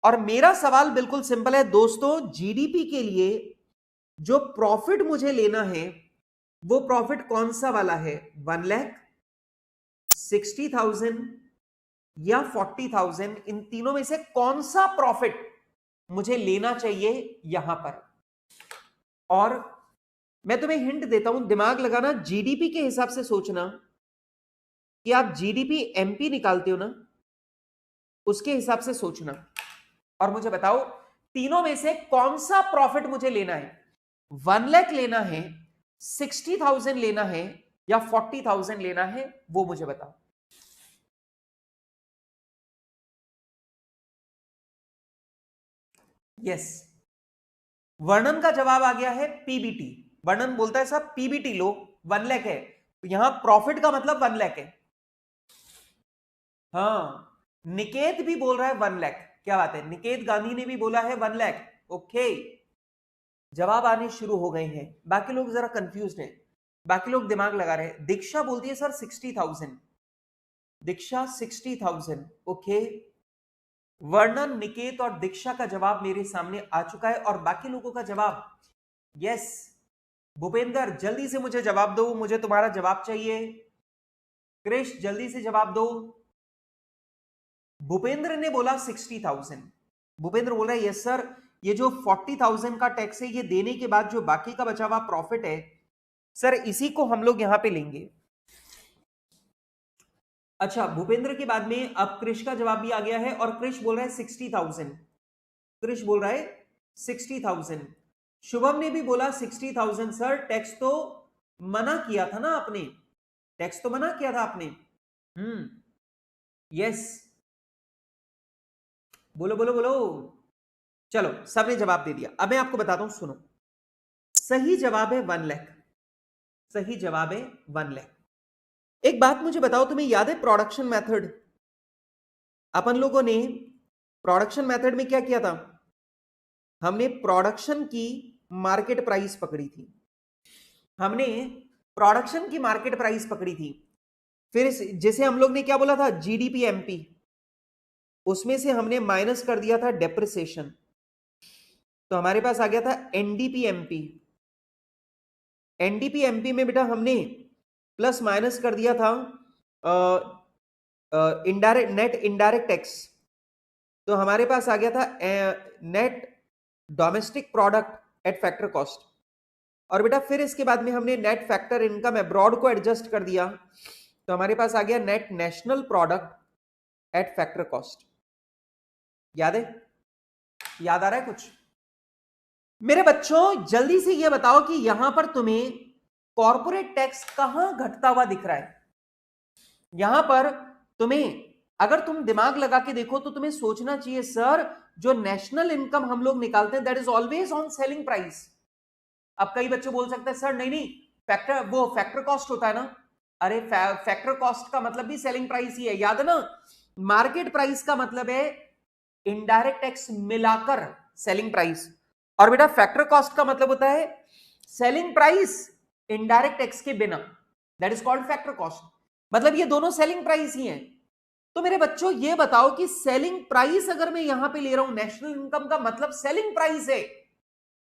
और मेरा सवाल बिल्कुल सिंपल है दोस्तों, जीडीपी के लिए जो प्रॉफिट मुझे लेना है वो प्रॉफिट कौन सा वाला है, 1 लाख, 60,000 या 40,000, इन तीनों में से कौन सा प्रॉफिट मुझे लेना चाहिए यहां पर। और मैं तुम्हें हिंट देता हूं, दिमाग लगाना, जीडीपी के हिसाब से सोचना कि आप जीडीपी एमपी निकालते हो ना, उसके हिसाब से सोचना और मुझे बताओ तीनों में से कौन सा प्रॉफिट मुझे लेना है, 1 लाख लेना है, 60,000 लेना है या 40,000 लेना है, वो मुझे बताओ। यस, वर्णन का जवाब आ गया है पीबीटी। वर्णन बोलता है साहब पीबीटी लो, 1 लाख है, तो यहां प्रॉफिट का मतलब 1 लाख है। हाँ निकेत भी बोल रहा है 1 लाख, क्या बात है, निकेत गांधी ने भी बोला है 1 लाख। ओके, जवाब आने शुरू हो गए हैं, बाकी लोग जरा कंफ्यूज्ड हैं, बाकी लोग दिमाग लगा रहे हैं। दीक्षा बोलती है सर 60,000, दीक्षा 60,000, ओके। वर्णन, निकेत और दीक्षा का जवाब मेरे सामने आ चुका है, और बाकी लोगों का जवाब यस। भूपेंद्र जल्दी से मुझे जवाब दो, मुझे तुम्हारा जवाब चाहिए। क्रिश जल्दी से जवाब दो। भूपेंद्र ने बोला 60,000, भूपेंद्र बोल रहा है यस सर, ये जो 40,000 का टैक्स है ये देने के बाद जो बाकी का बचा हुआ प्रॉफिट है सर इसी को हम लोग यहां पे लेंगे। अच्छा, भूपेंद्र के बाद में अब क्रिश का जवाब भी आ गया है और क्रिश बोल रहा है 60,000। क्रिश बोल रहा है 60,000। शुभम ने भी बोला 60,000। सर टैक्स तो मना किया था ना आपने, टैक्स तो मना किया था आपने। यस, बोलो बोलो बोलो। चलो सबने जवाब दे दिया। अब मैं आपको बताता हूं, सुनो। सही जवाब है 1 लाख। सही जवाब है 1 लाख। एक बात मुझे बताओ, तुम्हें याद है प्रोडक्शन मेथड? अपन लोगों ने प्रोडक्शन मेथड में क्या किया था? हमने प्रोडक्शन की मार्केट प्राइस पकड़ी थी। हमने प्रोडक्शन की मार्केट प्राइस पकड़ी थी। फिर जैसे हम लोग ने क्या बोला था, जीडीपी एमपी, उसमें से हमने माइनस कर दिया था डेप्रिसिएशन, तो हमारे पास आ गया था एनडीपी एमपी। एनडीपी एमपी में बेटा हमने प्लस माइनस कर दिया था इनडायरेक्ट, नेट इनडायरेक्ट टैक्स, तो हमारे पास आ गया था net domestic product at factor cost. और बेटा फिर इसके बाद में हमने नेट फैक्टर इनकम अब्रॉड को एडजस्ट कर दिया, तो हमारे पास आ गया net national product at factor cost. याद है? याद आ रहा है कुछ? मेरे बच्चों जल्दी से ये बताओ कि यहां पर तुम्हें कॉर्पोरेट टैक्स कहां घटता हुआ दिख रहा है? यहां पर तुम्हें, अगर तुम दिमाग लगा के देखो तो तुम्हें सोचना चाहिए, सर जो नेशनल इनकम हम लोग निकालते हैं that is always on selling price. अब कई बच्चे बोल सकते हैं सर नहीं नहीं, फैक्टर, वो फैक्टर कॉस्ट होता है ना। अरे फैक्टर कॉस्ट का मतलब भी सेलिंग प्राइस ही है, याद है ना? मार्केट प्राइस का मतलब है इनडायरेक्ट टैक्स मिलाकर सेलिंग प्राइस, और बेटा फैक्टर कॉस्ट का मतलब होता है सेलिंग प्राइस इनडायरेक्ट टैक्स के बिना, that is called factor cost. मतलब ये दोनों सेलिंग प्राइस ही हैं। तो मेरे बच्चों ये बताओ कि सेलिंग प्राइस अगर मैं यहां पे ले रहा हूं, नेशनल इनकम का मतलब सेलिंग प्राइस है,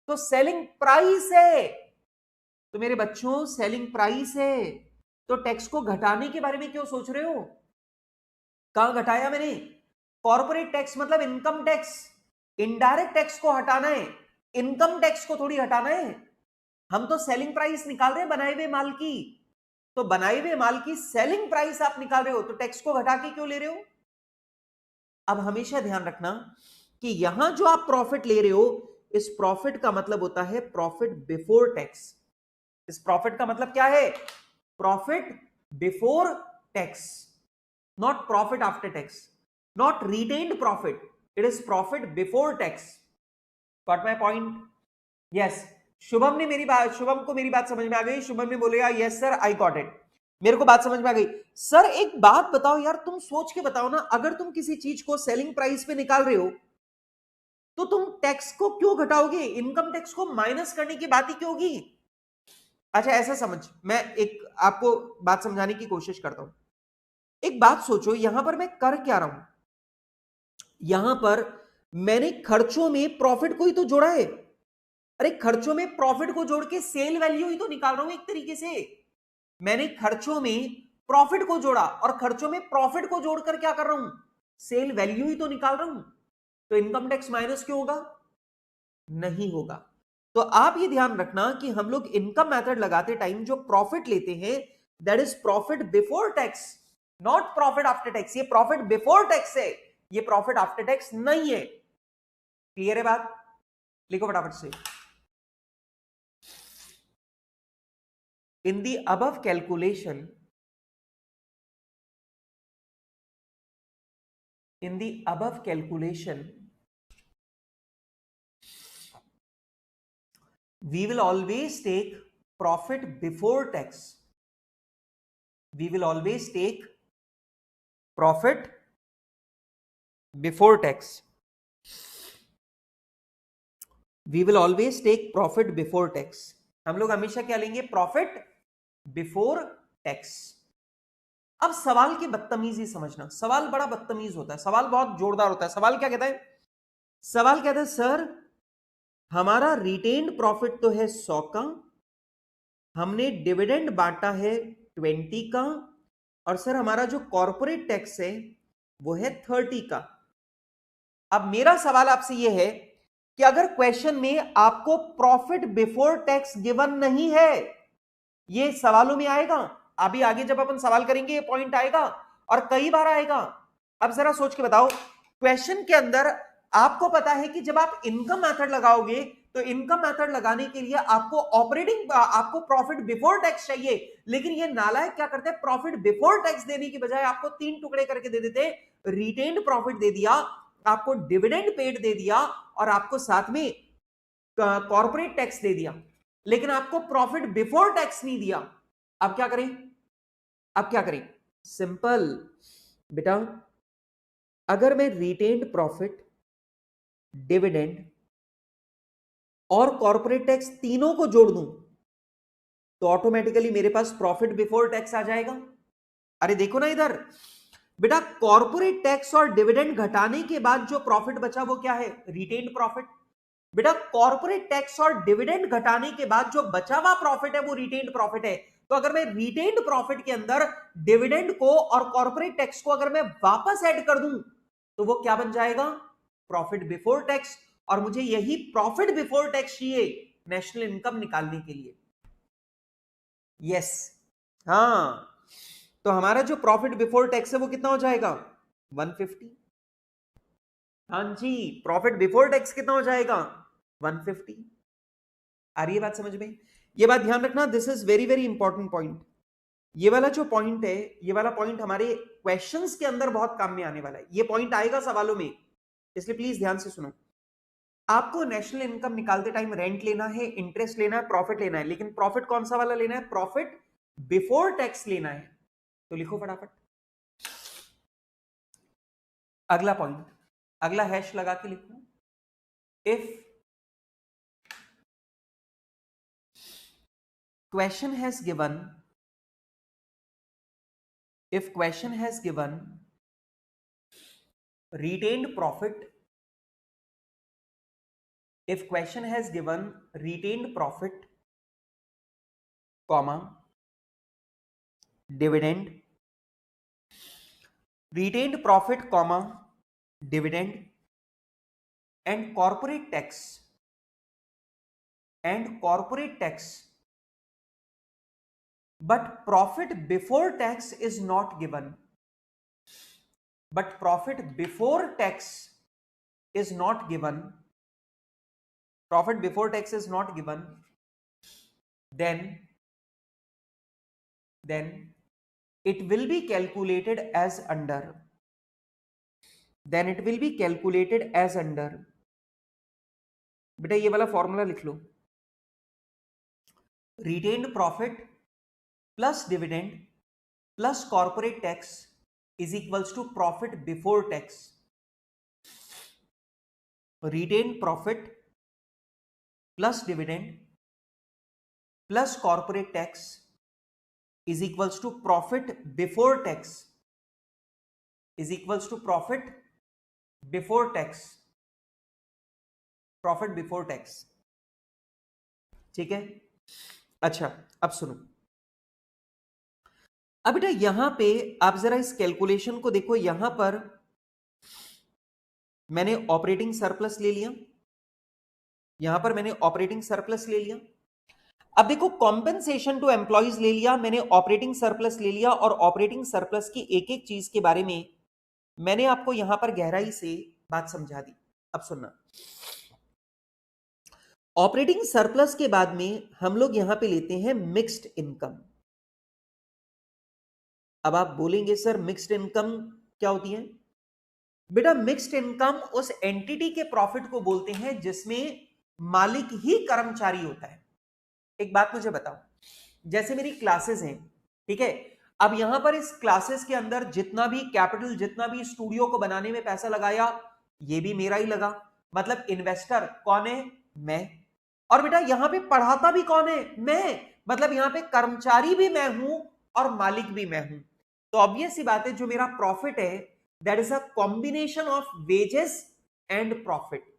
तो सेलिंग प्राइस है, तो मेरे बच्चों सेलिंग प्राइस है, तो टैक्स को घटाने के बारे में क्यों सोच रहे हो? कहां घटाया मैंने? कॉर्पोरेट टैक्स मतलब इनकम टैक्स, इनडायरेक्ट टैक्स को हटाना है, इनकम टैक्स को थोड़ी हटाना है। हम तो सेलिंग प्राइस निकाल रहे हैं बनाए हुए माल की, तो बनाए हुए माल की सेलिंग प्राइस आप निकाल रहे हो, तो टैक्स को घटा के क्यों ले रहे हो? अब हमेशा ध्यान रखना कि यहां जो आप प्रॉफिट ले रहे हो, इस प्रॉफिट का मतलब होता है प्रॉफिट बिफोर टैक्स। इस प्रॉफिट का मतलब क्या है? Profit before tax, not profit after tax, not retained profit, it is profit before tax. Got my point? Yes. Shubham ने मेरी बात, शुभम को मेरी बात समझ में आ गई। शुभम ने बोलेगा yes sir I got it, मेरे को बात समझ में आ गई। सर एक बात बताओ यार, तुम सोच के बताओ ना, अगर तुम किसी चीज को सेलिंग प्राइस पे निकाल रहे हो तो तुम टैक्स को क्यों घटाओगे? इनकम टैक्स को माइनस करने की बात ही क्यों होगी? अच्छा ऐसा समझ, मैं एक आपको बात समझाने की कोशिश करता हूं। एक बात सोचो, यहां पर मैं कर क्या रहा हूं? यहां पर मैंने खर्चों में प्रॉफिट को ही तो जोड़ा है। अरे खर्चों में प्रॉफिट को जोड़ के सेल वैल्यू ही तो निकाल रहा हूं एक तरीके से। मैंने खर्चों में प्रॉफिट को जोड़ा, और खर्चों में प्रॉफिट को जोड़कर क्या कर रहा हूं? सेल वैल्यू ही तो निकाल रहा हूं। तो इनकम टैक्स माइनस क्यों होगा? नहीं होगा। तो आप ये ध्यान रखना कि हम लोग इनकम मेथड लगाते टाइम जो प्रॉफिट लेते हैं that is profit before tax, not profit after tax. ये प्रॉफिट बिफोर टैक्स है, ये प्रॉफिट आफ्टर टैक्स नहीं है। क्लियर है बात? लिखो फटाफट से। In the above calculation, in the above calculation, we will always take profit before tax. We will always take profit before tax. We will always take profit before tax. हम लोग हमेशा क्या लेंगे? Profit before tax. अब सवाल की बदतमीजी समझना, सवाल बड़ा बदतमीज होता है, सवाल बहुत जोरदार होता है। सवाल क्या कहता है? सवाल कहता है सर हमारा रिटेन्ड प्रॉफिट तो है 100 का, हमने डिविडेंड बांटा है 20 का, और सर हमारा जो कॉर्पोरेट टैक्स है वो है 30 का। अब मेरा सवाल आपसे यह है कि अगर क्वेश्चन में आपको प्रॉफिट बिफोर टैक्स गिवन नहीं है, ये सवालों में आएगा, अभी आगे जब अपन सवाल करेंगे ये पॉइंट आएगा और कई बार आएगा। अब जरा सोच के बताओ, क्वेश्चन के अंदर आपको पता है कि जब आप इनकम मेथड लगाओगे तो इनकम मेथड लगाने के लिए आपको प्रॉफिट बिफोर टैक्स चाहिए, लेकिन ये नालायक क्या करते हैं, प्रॉफिट बिफोर टैक्स देने की बजाय आपको 3 टुकड़े करके दे देते, रिटेन्ड प्रॉफिट दे दिया, आपको डिविडेंड पेड दे दिया और आपको साथ में कॉर्पोरेट टैक्स दे दिया, लेकिन आपको प्रॉफिट बिफोर टैक्स नहीं दिया। अब क्या करें, अब क्या करें, सिंपल बेटा, अगर मैं रिटेन्ड प्रॉफिट, डिविडेंड और कॉर्पोरेट टैक्स तीनों को जोड़ दूं तो ऑटोमेटिकली मेरे पास प्रॉफिट बिफोर टैक्स आ जाएगा। अरे देखो ना इधर बेटा, कॉर्पोरेट टैक्स और डिविडेंड घटाने के बाद जो प्रॉफिट बचा वो क्या है, रिटेन्ड प्रॉफिट। बेटा कॉर्पोरेट टैक्स और डिविडेंड घटाने के बाद जो बचा हुआ प्रॉफिट है वो रिटेन्ड प्रॉफिट है। तो अगर मैं रिटेन्ड प्रॉफिट के अंदर डिविडेंड को और कॉर्पोरेट टैक्स को अगर मैं वापस ऐड कर दूं तो वो क्या बन जाएगा, प्रॉफिट बिफोर टैक्स। और मुझे यही प्रॉफिट बिफोर टैक्स चाहिए नेशनल इनकम निकालने के लिए। यस, हाँ, तो हमारा जो प्रॉफिट बिफोर टैक्स है वो कितना हो जाएगा, 150। हाँ जी, प्रॉफिट बिफोर टैक्स कितना हो जाएगा, 150। आ रही है बात समझ में? ये बात ध्यान रखना, this is very very important point. ये वाला जो पॉइंट है, ये वाला पॉइंट हमारे क्वेश्चंस के अंदर बहुत काम में आने वाला है। ये पॉइंट आएगा सवालों में, इसलिए प्लीज ध्यान से सुनो। आपको नेशनल इनकम निकालते टाइम रेंट लेना है, इंटरेस्ट लेना है, प्रॉफिट लेना है, लेकिन प्रॉफिट कौन सा वाला लेना है, प्रॉफिट बिफोर टैक्स लेना है। तो लिखो फटाफट अगला पॉइंट, अगला हैश लगा के लिखो, if question has given, if question has given retained profit, if question has given retained profit comma dividend, retained profit comma dividend and corporate tax, but profit before tax is not given, but profit before tax is not given, profit before tax is not given, then it will be calculated as under, then it will be calculated as under। बेटा ये वाला formula लिख लो, retained profit plus dividend plus corporate tax is equals to profit before tax. Retained profit plus dividend plus corporate tax is equals to profit before tax, is equals to profit before tax, profit before tax। ठीक है, अच्छा अब सुनो, अब बेटा यहां पे आप जरा इस कैलकुलेशन को देखो, यहां पर मैंने ऑपरेटिंग सरप्लस ले लिया, यहां पर मैंने ऑपरेटिंग सरप्लस ले लिया। अब देखो कॉम्पेंसेशन टू एम्प्लॉइज ले लिया मैंने, ऑपरेटिंग सरप्लस ले लिया, और ऑपरेटिंग सरप्लस की एक एक चीज के बारे में मैंने आपको यहां पर गहराई से बात समझा दी। अब सुनना, ऑपरेटिंग सरप्लस के बाद में हम लोग यहां पे लेते हैं मिक्स्ड इनकम। अब आप बोलेंगे सर मिक्स्ड इनकम क्या होती है? बेटा मिक्स्ड इनकम उस एंटिटी के प्रॉफिट को बोलते हैं जिसमें मालिक ही कर्मचारी होता है। एक बात मुझे बताओ, जैसे मेरी क्लासेस हैं, ठीक है, अब यहां पर इस क्लासेस के अंदर जितना भी कैपिटल, जितना भी स्टूडियो को बनाने में पैसा लगाया, ये भी मेरा ही लगा, मतलब इन्वेस्टर कौन है? मैं। और बेटा यहां पे पढ़ाता भी कौन है? मैं, मतलब यहां पे कर्मचारी भी मैं हूं और मालिक भी मैं हूं। तो ऑब्वियस सी बात है, जो मेरा प्रॉफिट है that is a combination of wages and profit.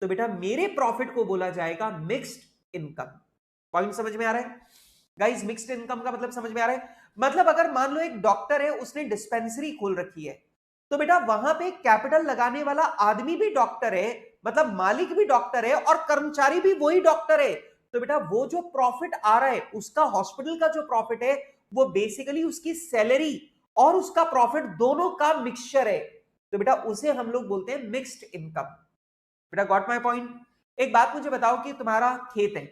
तो बेटा मेरे प्रॉफिट को बोला जाएगा मिक्स्ड इनकम। पॉइंट समझ में आ रहा है गाइस? मिक्स्ड इनकम का मतलब समझ में आ रहा है? मतलब अगर मान लो एक डॉक्टर है, उसने डिस्पेंसरी खोल रखी है, तो बेटा वहां पे कैपिटल लगाने वाला आदमी भी डॉक्टर है, मतलब मालिक भी डॉक्टर है और कर्मचारी भी वही डॉक्टर है। तो बेटा वो जो प्रॉफिट आ रहा है उसका, हॉस्पिटल का जो प्रॉफिट है वो बेसिकली उसकी सैलरी और उसका प्रॉफिट दोनों का मिक्सचर है, तो बेटा उसे हम लोग बोलते हैं मिक्स्ड इनकम। बेटा गॉट माय पॉइंट? एक बात मुझे बताओ कि तुम्हारा खेत है,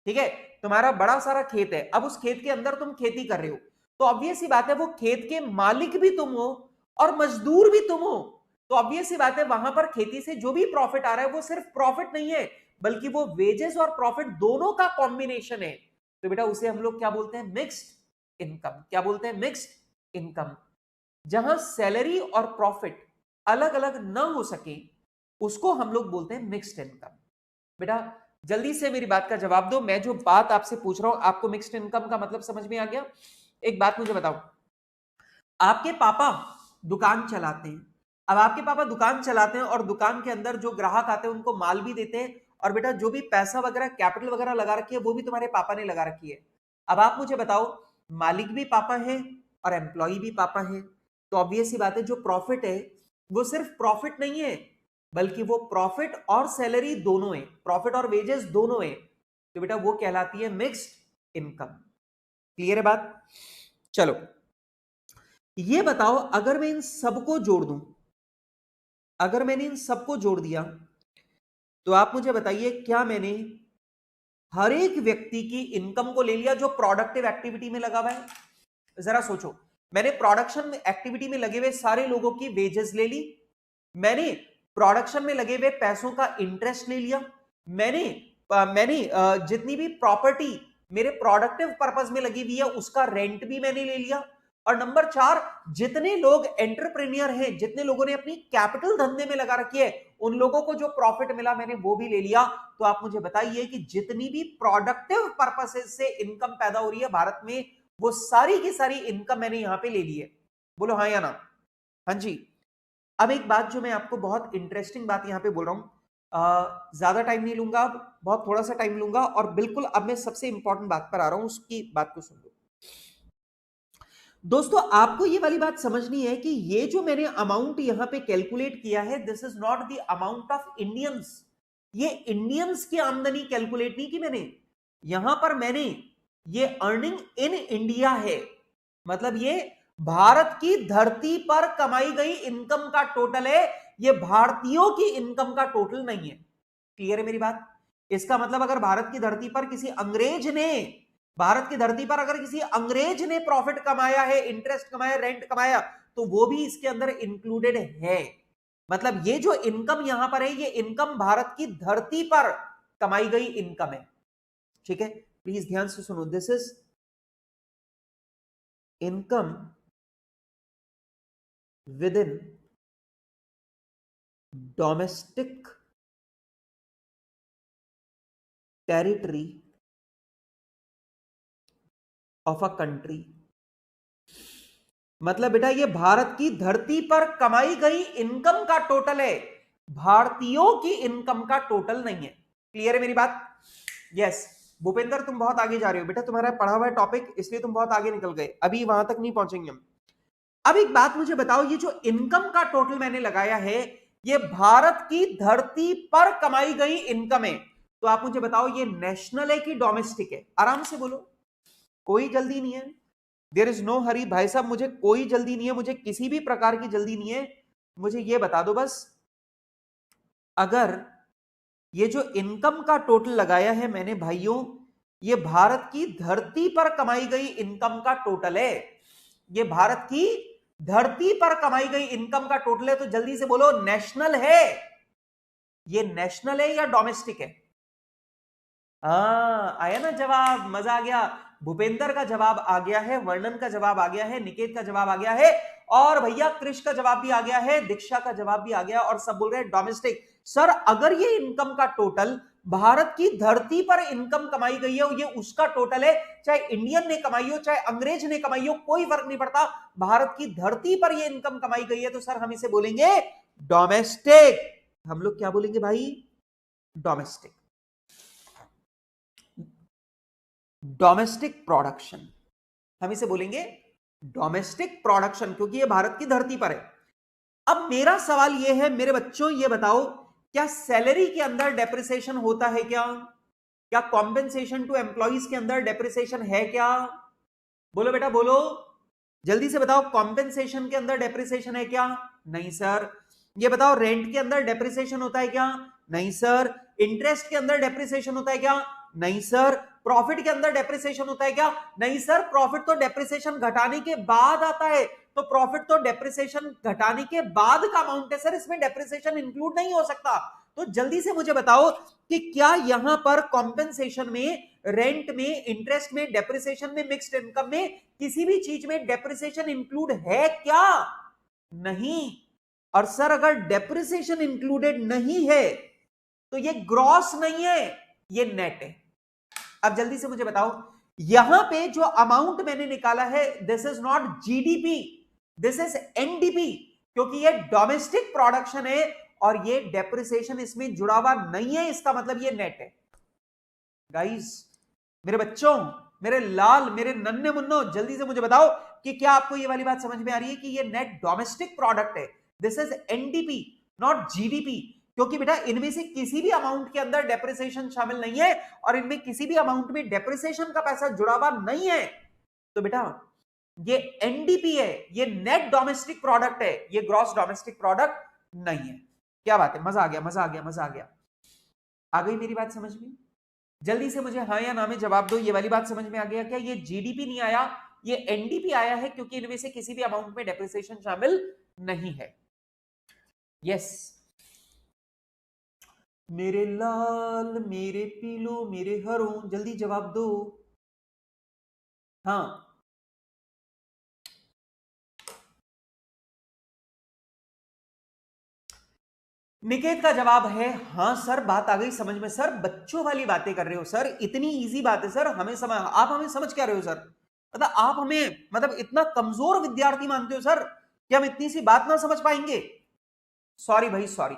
ठीक है, तुम्हारा बड़ा सारा खेत है, अब उस खेत के अंदर तुम खेती कर रहे हो, तो ऑब्वियस सी बात है वो खेत के मालिक भी तुम हो और मजदूर भी तुम हो, तो ऑब्वियस सी बात है वहां पर खेती से जो भी प्रॉफिट आ रहा है वो सिर्फ प्रॉफिट नहीं है बल्कि वो वेजेस और प्रॉफिट दोनों का कॉम्बिनेशन है, तो बेटा उसे हम लोग क्या बोलते हैं? Mixed income. क्या बोलते हैं? Mixed income. जहां सैलरी और प्रॉफिट अलग अलग ना हो सके उसको हम लोग बोलते हैं मिक्स्ड इनकम। बेटा जल्दी से मेरी बात का जवाब दो, मैं जो बात आपसे पूछ रहा हूं आपको मिक्स्ड इनकम का मतलब समझ में आ गया? एक बात मुझे बताओ, आपके पापा दुकान चलाते हैं, अब आपके पापा दुकान चलाते हैं और दुकान के अंदर जो ग्राहक आते हैं उनको माल भी देते हैं, और बेटा जो भी पैसा वगैरह कैपिटल वगैरह लगा रखी है वो भी तुम्हारे पापा ने लगा रखी है। अब आप मुझे बताओ, मालिक भी पापा है और एम्प्लॉय भी पापा है, तो ऑब्वियस सी बात है जो प्रॉफिट है वो सिर्फ प्रॉफिट नहीं है बल्कि वो प्रॉफिट और सैलरी दोनों है, प्रॉफिट और वेजेस दोनों है, तो बेटा वो कहलाती है मिक्स्ड इनकम। क्लियर है बात? चलो ये बताओ, अगर मैं इन सबको जोड़ दूं, अगर मैंने इन सबको जोड़ दिया तो आप मुझे बताइए क्या मैंने हर एक व्यक्ति की इनकम को ले लिया जो प्रोडक्टिव एक्टिविटी में लगा हुआ है? जरा सोचो, मैंने प्रोडक्शन एक्टिविटी में लगे हुए सारे लोगों की वेजेस ले ली, मैंने प्रोडक्शन में लगे हुए पैसों का इंटरेस्ट ले लिया, मैंने जितनी भी प्रॉपर्टी मेरे प्रोडक्टिव पर्पस में लगी हुई है उसका रेंट भी मैंने ले लिया, और नंबर 4, जितने लोग एंटरप्रेन्योर हैं, जितने लोगों ने अपनी कैपिटल धंधे में लगा रखी है उन लोगों को जो प्रॉफिट मिला मैंने वो भी ले लिया। तो आप मुझे बताइए कि जितनी भी प्रोडक्टिव पर्पसेस से इनकम पैदा हो रही है भारत में वो सारी की सारी इनकम मैंने यहां पे ले ली है। बोलो हाँ या ना? हाँ जी। अब एक बात जो मैं आपको बहुत इंटरेस्टिंग बात यहां पे बोल रहा हूं, ज्यादा टाइम नहीं लूंगा, अब बहुत थोड़ा सा टाइम लूंगा, और बिल्कुल अब मैं सबसे इंपॉर्टेंट बात पर आ रहा हूं, उसकी बात को सुन लो। दोस्तों आपको ये वाली बात समझनी है कि ये जो मैंने अमाउंट यहां पे कैलकुलेट किया है, this is not the amount of Indians, ये इंडियंस की आमदनी कैलकुलेट नहीं की मैंने, यहां पर मैंने ये अर्निंग इन इंडिया है, मतलब ये भारत की धरती पर कमाई गई इनकम का टोटल है, ये भारतीयों की इनकम का टोटल नहीं है। क्लियर है मेरी बात? इसका मतलब अगर भारत की धरती पर किसी अंग्रेज ने, भारत की धरती पर अगर किसी अंग्रेज ने प्रॉफिट कमाया है, इंटरेस्ट कमाया, रेंट कमाया, तो वो भी इसके अंदर इंक्लूडेड है। मतलब ये जो इनकम यहां पर है ये इनकम भारत की धरती पर कमाई गई इनकम है। ठीक है, प्लीज ध्यान से सुनो, this is income with in domestic territory of a country. मतलब बेटा ये भारत की धरती पर कमाई गई इनकम का टोटल है, भारतीयों की इनकम का टोटल नहीं है। क्लियर है मेरी बात? यस। भूपेंद्र तुम बहुत आगे जा रहे हो बेटा, तुम्हारा पढ़ा हुआ है टॉपिक इसलिए तुम बहुत आगे निकल गए, अभी वहां तक नहीं पहुंचेंगे हम। अब एक बात मुझे बताओ, ये जो इनकम का टोटल मैंने लगाया है ये भारत की धरती पर कमाई गई इनकम है, तो आप मुझे बताओ ये नेशनल है कि डोमेस्टिक है? आराम से बोलो, कोई जल्दी नहीं है, देयर इज नो हरी भाई साहब, मुझे कोई जल्दी नहीं है, मुझे किसी भी प्रकार की जल्दी नहीं है, मुझे ये बता दो बस, अगर ये जो इनकम का टोटल लगाया है मैंने भाइयों, ये भारत की धरती पर कमाई गई इनकम का टोटल है, ये भारत की धरती पर कमाई गई इनकम का टोटल है, तो जल्दी से बोलो नेशनल है, ये नेशनल है या डोमेस्टिक है? आया ना जवाब, मजा आ गया। भूपेंद्र का जवाब आ गया है, वर्णन का जवाब आ गया है, निकेत का जवाब आ गया है, और भैया कृष का जवाब भी आ गया है, दीक्षा का जवाब भी आ गया, और सब बोल रहे हैं डोमेस्टिक। सर अगर ये इनकम का टोटल भारत की धरती पर इनकम कमाई गई है ये उसका टोटल है, चाहे इंडियन ने कमाई हो चाहे अंग्रेज ने कमाई हो कोई फर्क नहीं पड़ता, भारत की धरती पर ये इनकम कमाई गई है, तो सर हम इसे बोलेंगे डोमेस्टिक। हम लोग क्या बोलेंगे भाई? डोमेस्टिक। डोमेस्टिक प्रोडक्शन, हम इसे बोलेंगे डोमेस्टिक प्रोडक्शन, क्योंकि ये भारत की धरती पर है। अब मेरा सवाल ये है मेरे बच्चों, ये बताओ क्या सैलरी के अंदर डेप्रिसिएशन होता है क्या? क्या कॉम्पेंसेशन टू एम्प्लॉइज के अंदर डेप्रिसिएशन है क्या? बोलो बेटा बोलो, जल्दी से बताओ, कॉम्पेंसेशन के अंदर डेप्रिसिएशन है क्या? नहीं सर। ये बताओ, रेंट के अंदर डेप्रिसिएशन होता है क्या? नहीं सर। इंटरेस्ट के अंदर डेप्रिसिएशन होता है क्या? नहीं सर। प्रॉफिट के अंदर डेप्रिसिएशन होता है क्या? नहीं सर। प्रॉफिट तो डेप्रिसिएशन घटाने के बाद आता है, तो प्रॉफिट तो डेप्रिसिएशन घटाने के बाद का अमाउंट है सर, इसमें डेप्रिसिएशन इंक्लूड नहीं हो सकता। तो जल्दी से मुझे बताओ कि क्या यहां पर कॉम्पेंसेशन में, रेंट में, इंटरेस्ट में, डेप्रिसिएशन में, मिक्स्ड इनकम में किसी भी चीज में डेप्रिसिएशन इंक्लूड है क्या? नहीं। और सर अगर डेप्रिसिएशन इंक्लूडेड नहीं है तो ये ग्रॉस नहीं है, ये नेट है। अब जल्दी से मुझे बताओ, यहां पे जो अमाउंट मैंने निकाला है, this is not GDP, this is NDP, क्योंकि ये डोमेस्टिक प्रोडक्शन है और ये डेप्रिसिएशन इसमें जुड़ा हुआ नहीं है, इसका मतलब ये नेट है। गाइस, मेरे बच्चों, मेरे लाल, मेरे नन्हे मुन्नो, जल्दी से मुझे बताओ कि क्या आपको ये वाली बात समझ में आ रही है कि ये नेट डोमेस्टिक प्रोडक्ट है, this is NDP not GDP, क्योंकि बेटा इनमें से किसी भी अमाउंट के अंदर डेप्रिसिएशन शामिल नहीं है और इनमें किसी भी अमाउंट में डेप्रिसिएशन का पैसा जुड़ा हुआ नहीं है। तो बेटा ये एनडीपी है, ये नेट डोमेस्टिक प्रोडक्ट है, ये ग्रॉस डोमेस्टिक प्रोडक्ट नहीं है। क्या बात है, मजा आ गया, मजा आ गया, मजा आ गया। आ गई मेरी बात समझ में? जल्दी से मुझे हाँ या ना में जवाब दो, ये वाली बात समझ में आ गया क्या? ये जीडीपी नहीं आया, ये एनडीपी आया है, क्योंकि इनमें से किसी भी अमाउंट में डेप्रिसिएशन शामिल नहीं है। यस। मेरे लाल, मेरे पीलो, मेरे हरों, जल्दी जवाब दो। हाँ, निकेत का जवाब है हाँ सर, बात आ गई समझ में। सर बच्चों वाली बातें कर रहे हो सर, इतनी इजी बात है सर, हमें समझ, आप हमें समझ क्या रहे हो सर? मतलब आप हमें, मतलब इतना कमजोर विद्यार्थी मानते हो सर कि हम इतनी सी बात ना समझ पाएंगे? सॉरी भाई सॉरी।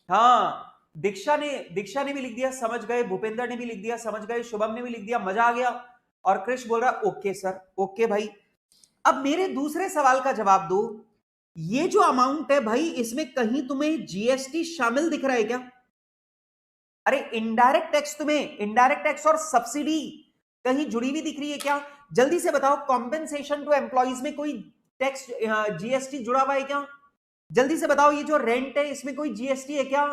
हाँ, दीक्षा ने भी लिख दिया समझ गए, भूपेंद्र ने भी लिख दिया समझ गए, शुभम ने भी लिख दिया मजा आ गया, और कृष्ण बोल रहा ओके सर, ओके भाई। अब मेरे दूसरे सवाल का जवाब दो, ये जो अमाउंट है भाई, इसमें कहीं तुम्हें जीएसटी शामिल दिख रहा है क्या? अरे इनडायरेक्ट टैक्स, तुम्हें इनडायरेक्ट टैक्स और सब्सिडी कहीं जुड़ी हुई दिख रही है क्या? जल्दी से बताओ, कॉम्पेंसेशन टू एम्प्लॉइज में कोई टैक्स, जीएसटी जुड़ा हुआ है क्या? जल्दी से बताओ, ये जो रेंट है इसमें कोई जीएसटी है क्या?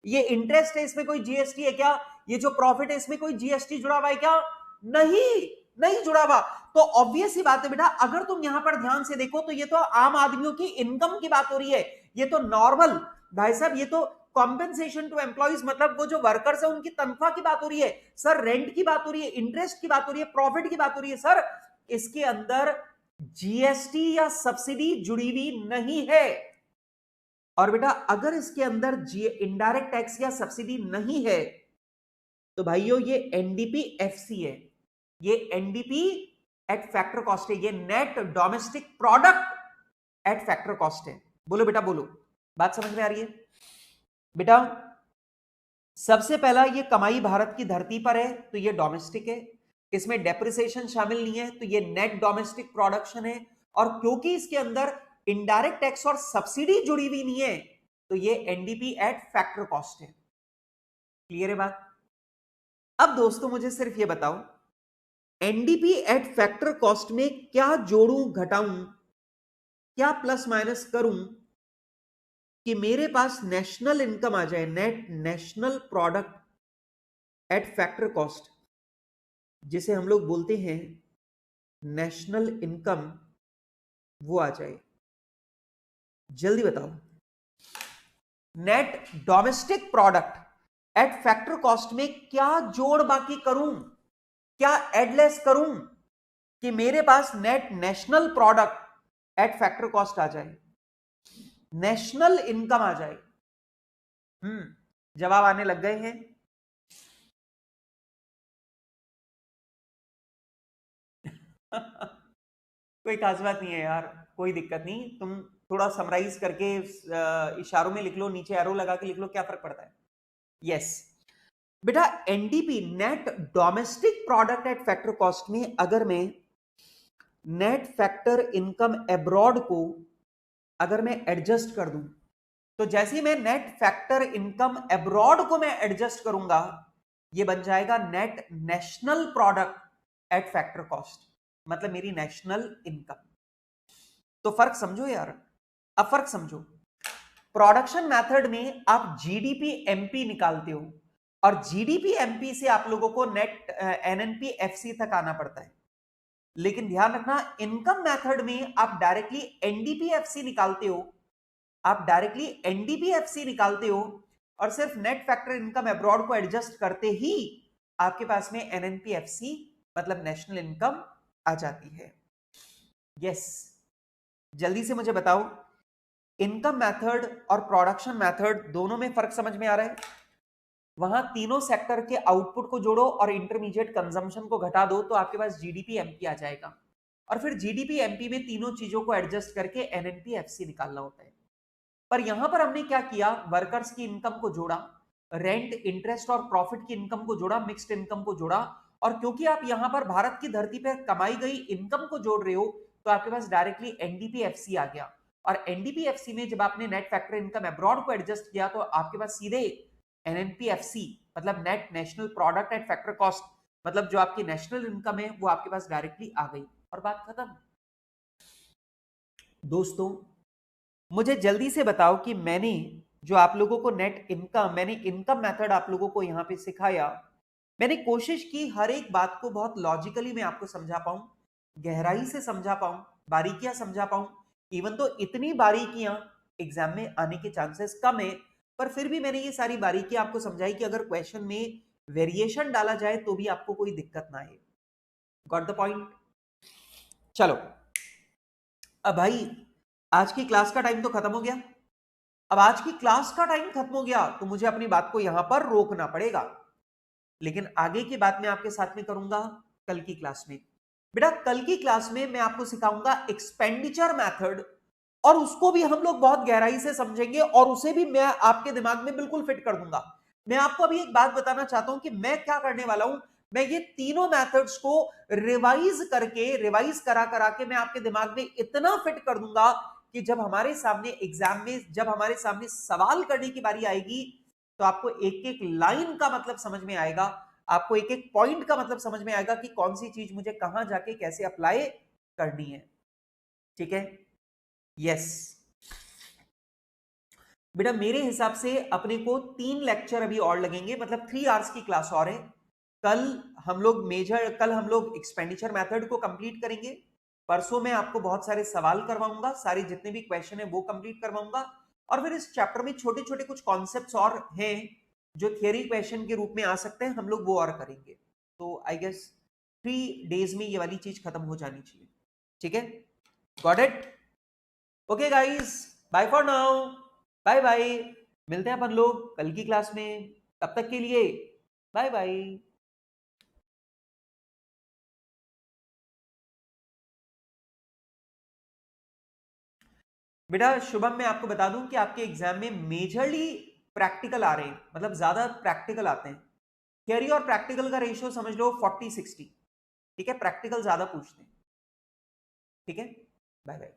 ये इंटरेस्ट है, इसमें कोई जीएसटी है क्या? ये जो प्रॉफिट है इसमें कोई जीएसटी जुड़ा हुआ है क्या? नहीं, नहीं जुड़ा हुआ। तो ऑब्वियस ही बात है बेटा, अगर तुम यहां पर ध्यान से देखो तो ये तो आम आदमियों की इनकम की बात हो रही है, ये तो नॉर्मल, भाई साहब ये तो कॉम्पेंसेशन टू एम्प्लॉइज, मतलब वो जो वर्कर्स है उनकी तनख्वाह की बात हो रही है सर, रेंट की बात हो रही है, इंटरेस्ट की बात हो रही है, प्रॉफिट की बात हो रही है सर। इसके अंदर जीएसटी या सब्सिडी जुड़ी हुई नहीं है। और बेटा अगर इसके अंदर इनडायरेक्ट टैक्स या सब्सिडी नहीं है तो भाइयों ये एनडीपी एफसी है, ये एनडीपी एट फैक्टर कॉस्ट है, ये net domestic product at factor cost है। बोलो बेटा बोलो, बात समझ में आ रही है? बेटा सबसे पहला, ये कमाई भारत की धरती पर है तो ये डोमेस्टिक है, इसमें डेप्रिसिएशन शामिल नहीं है तो ये नेट डोमेस्टिक प्रोडक्शन है, और क्योंकि इसके अंदर इनडायरेक्ट टैक्स और सब्सिडी जुड़ी हुई नहीं है तो ये एनडीपी एट फैक्टर कॉस्ट है। क्लियर है बात? अब दोस्तों मुझे सिर्फ ये बताओ, एनडीपी एट फैक्टर कॉस्ट में क्या जोड़ूं घटाऊं, क्या प्लस माइनस करूं कि मेरे पास नेशनल इनकम आ जाए, net national product at factor cost, जिसे हम लोग बोलते हैं नेशनल इनकम, वो आ जाए। जल्दी बताओ, net domestic product at factor cost में क्या जोड़ बाकी करूं, क्या एडलेस करूं कि मेरे पास net national product at factor cost आ जाए, नेशनल इनकम आ जाए? जवाब आने लग गए हैं। कोई खास बात नहीं है यार, कोई दिक्कत नहीं, तुम थोड़ा समराइज करके इशारों में लिख लो, नीचे एरो लगा के लिख लो, क्या फर्क पड़ता है। यस बेटा, NDP net domestic product at factor cost में अगर मैं नेट फैक्टर इनकम एब्रॉड को अगर मैं एडजस्ट कर दूं, तो जैसे मैं नेट फैक्टर इनकम एब्रॉड को मैं एडजस्ट करूंगा ये बन जाएगा net national product at factor cost, मतलब मेरी नेशनल इनकम। तो फर्क समझो यार, अब फर्क समझो। प्रोडक्शन मेथड में आप जीडीपी एमपी निकालते हो और जीडीपी एमपी से आप लोगों को नेट एनएनपी एफसी तक आना पड़ता है। लेकिन ध्यान रखना, इनकम मेथड में आप डायरेक्टली एनडीपीएफसी निकालते हो, आप डायरेक्टली एनडीपीएफसी निकालते हो और सिर्फ नेट फैक्टर इनकम अब्रॉड को एडजस्ट करते ही आपके पास में एनएनपीएफसी मतलब नेशनल इनकम आ जाती है। यस, जल्दी से मुझे बताओ, इनकम मेथड और प्रोडक्शन मेथड दोनों में फर्क समझ में आ रहा है? वहां तीनों सेक्टर के आउटपुट को जोड़ो और इंटरमीडिएट कंजम्पशन को घटा दो तो आपके पास जीडीपी एमपी आ जाएगा, और फिर जीडीपी एमपी में तीनों चीजों को एडजस्ट करके एनएनपी एफसी निकालना होता है। पर यहां पर हमने क्या किया, वर्कर्स की इनकम को जोड़ा, रेंट, इंटरेस्ट और प्रॉफिट की इनकम को जोड़ा, मिक्स्ड इनकम को जोड़ा, और क्योंकि आप यहां पर भारत की धरती पर कमाई गई इनकम को जोड़ रहे हो तो आपके पास डायरेक्टली एनडीपीएफसी आ गया। और एनडीपीएफसी में जब आपने नेट फैक्टर इनकम अब्रॉड को एडजस्ट किया तो आपके पास सीधे एनएनपीएफसी मतलब net national product at factor cost, मतलब जो आपकी नेशनल इनकम है वो आपके पास डायरेक्टली आ गई और बात खत्म। दोस्तों मुझे जल्दी से बताओ कि मैंने जो आप लोगों को नेट इनकम, मैंने इनकम मेथड आप लोगों को यहां पे सिखाया, मैंने कोशिश की हर एक बात को बहुत लॉजिकली मैं आपको समझा पाऊं, गहराई से समझा पाऊं, बारीकियां समझा पाऊं। इवन तो इतनी बारीकियां एग्जाम में आने के चांसेस कम है, पर फिर भी मैंने ये सारी बारीकियां आपको समझाई कि अगर क्वेश्चन में वेरिएशन डाला जाए तो भी आपको कोई दिक्कत ना आए। Got the point? चलो अब भाई आज की क्लास का टाइम तो खत्म हो गया। अब आज की क्लास का टाइम खत्म हो गया तो मुझे अपनी बात को यहां पर रोकना पड़ेगा, लेकिन आगे की बात मैं आपके साथ में करूंगा कल की क्लास में। बेटा कल की क्लास में मैं आपको सिखाऊंगा एक्सपेंडिचर मेथड, और उसको भी हम लोग बहुत गहराई से समझेंगे और उसे भी मैं आपके दिमाग में बिल्कुल फिट कर दूंगा। मैं आपको अभी एक बात बताना चाहता हूं कि मैं क्या करने वाला हूं, मैं ये तीनों मेथड्स को रिवाइज करके, रिवाइज करा करा के मैं आपके दिमाग में इतना फिट कर दूंगा कि जब हमारे सामने एग्जाम में, जब हमारे सामने सवाल करने की बारी आएगी तो आपको एक एक लाइन का मतलब समझ में आएगा, आपको एक एक पॉइंट का मतलब समझ में आएगा कि कौन सी चीज मुझे कहां जाके कैसे अप्लाई करनी है। ठीक है? यस बेटा, मेरे हिसाब से अपने को 3 लेक्चर अभी और लगेंगे, मतलब 3 आवर्स की क्लास और है। कल हम लोग एक्सपेंडिचर मेथड को कंप्लीट करेंगे। परसों मैं आपको बहुत सारे सवाल करवाऊंगा, सारे जितने भी क्वेश्चन है वो कंप्लीट करवाऊंगा, और फिर इस चैप्टर में छोटे छोटे कुछ कॉन्सेप्ट्स और हैं जो थियरी क्वेश्चन के रूप में आ सकते हैं, हम लोग वो और करेंगे। तो आई गेस 3 डेज में ये वाली चीज खत्म हो जानी चाहिए। ठीक है? Got it? Okay guys, bye for now, bye bye. मिलते हैं अपन लोग कल की क्लास में, तब तक के लिए बाय बाय। बेटा शुभम, मैं आपको बता दूं कि आपके एग्जाम में मेजरली प्रैक्टिकल आ रहे हैं, मतलब ज्यादा प्रैक्टिकल आते हैं। थियरी और प्रैक्टिकल का रेशियो समझ लो 40-60। ठीक है? प्रैक्टिकल ज्यादा पूछते हैं। ठीक है? Bye bye.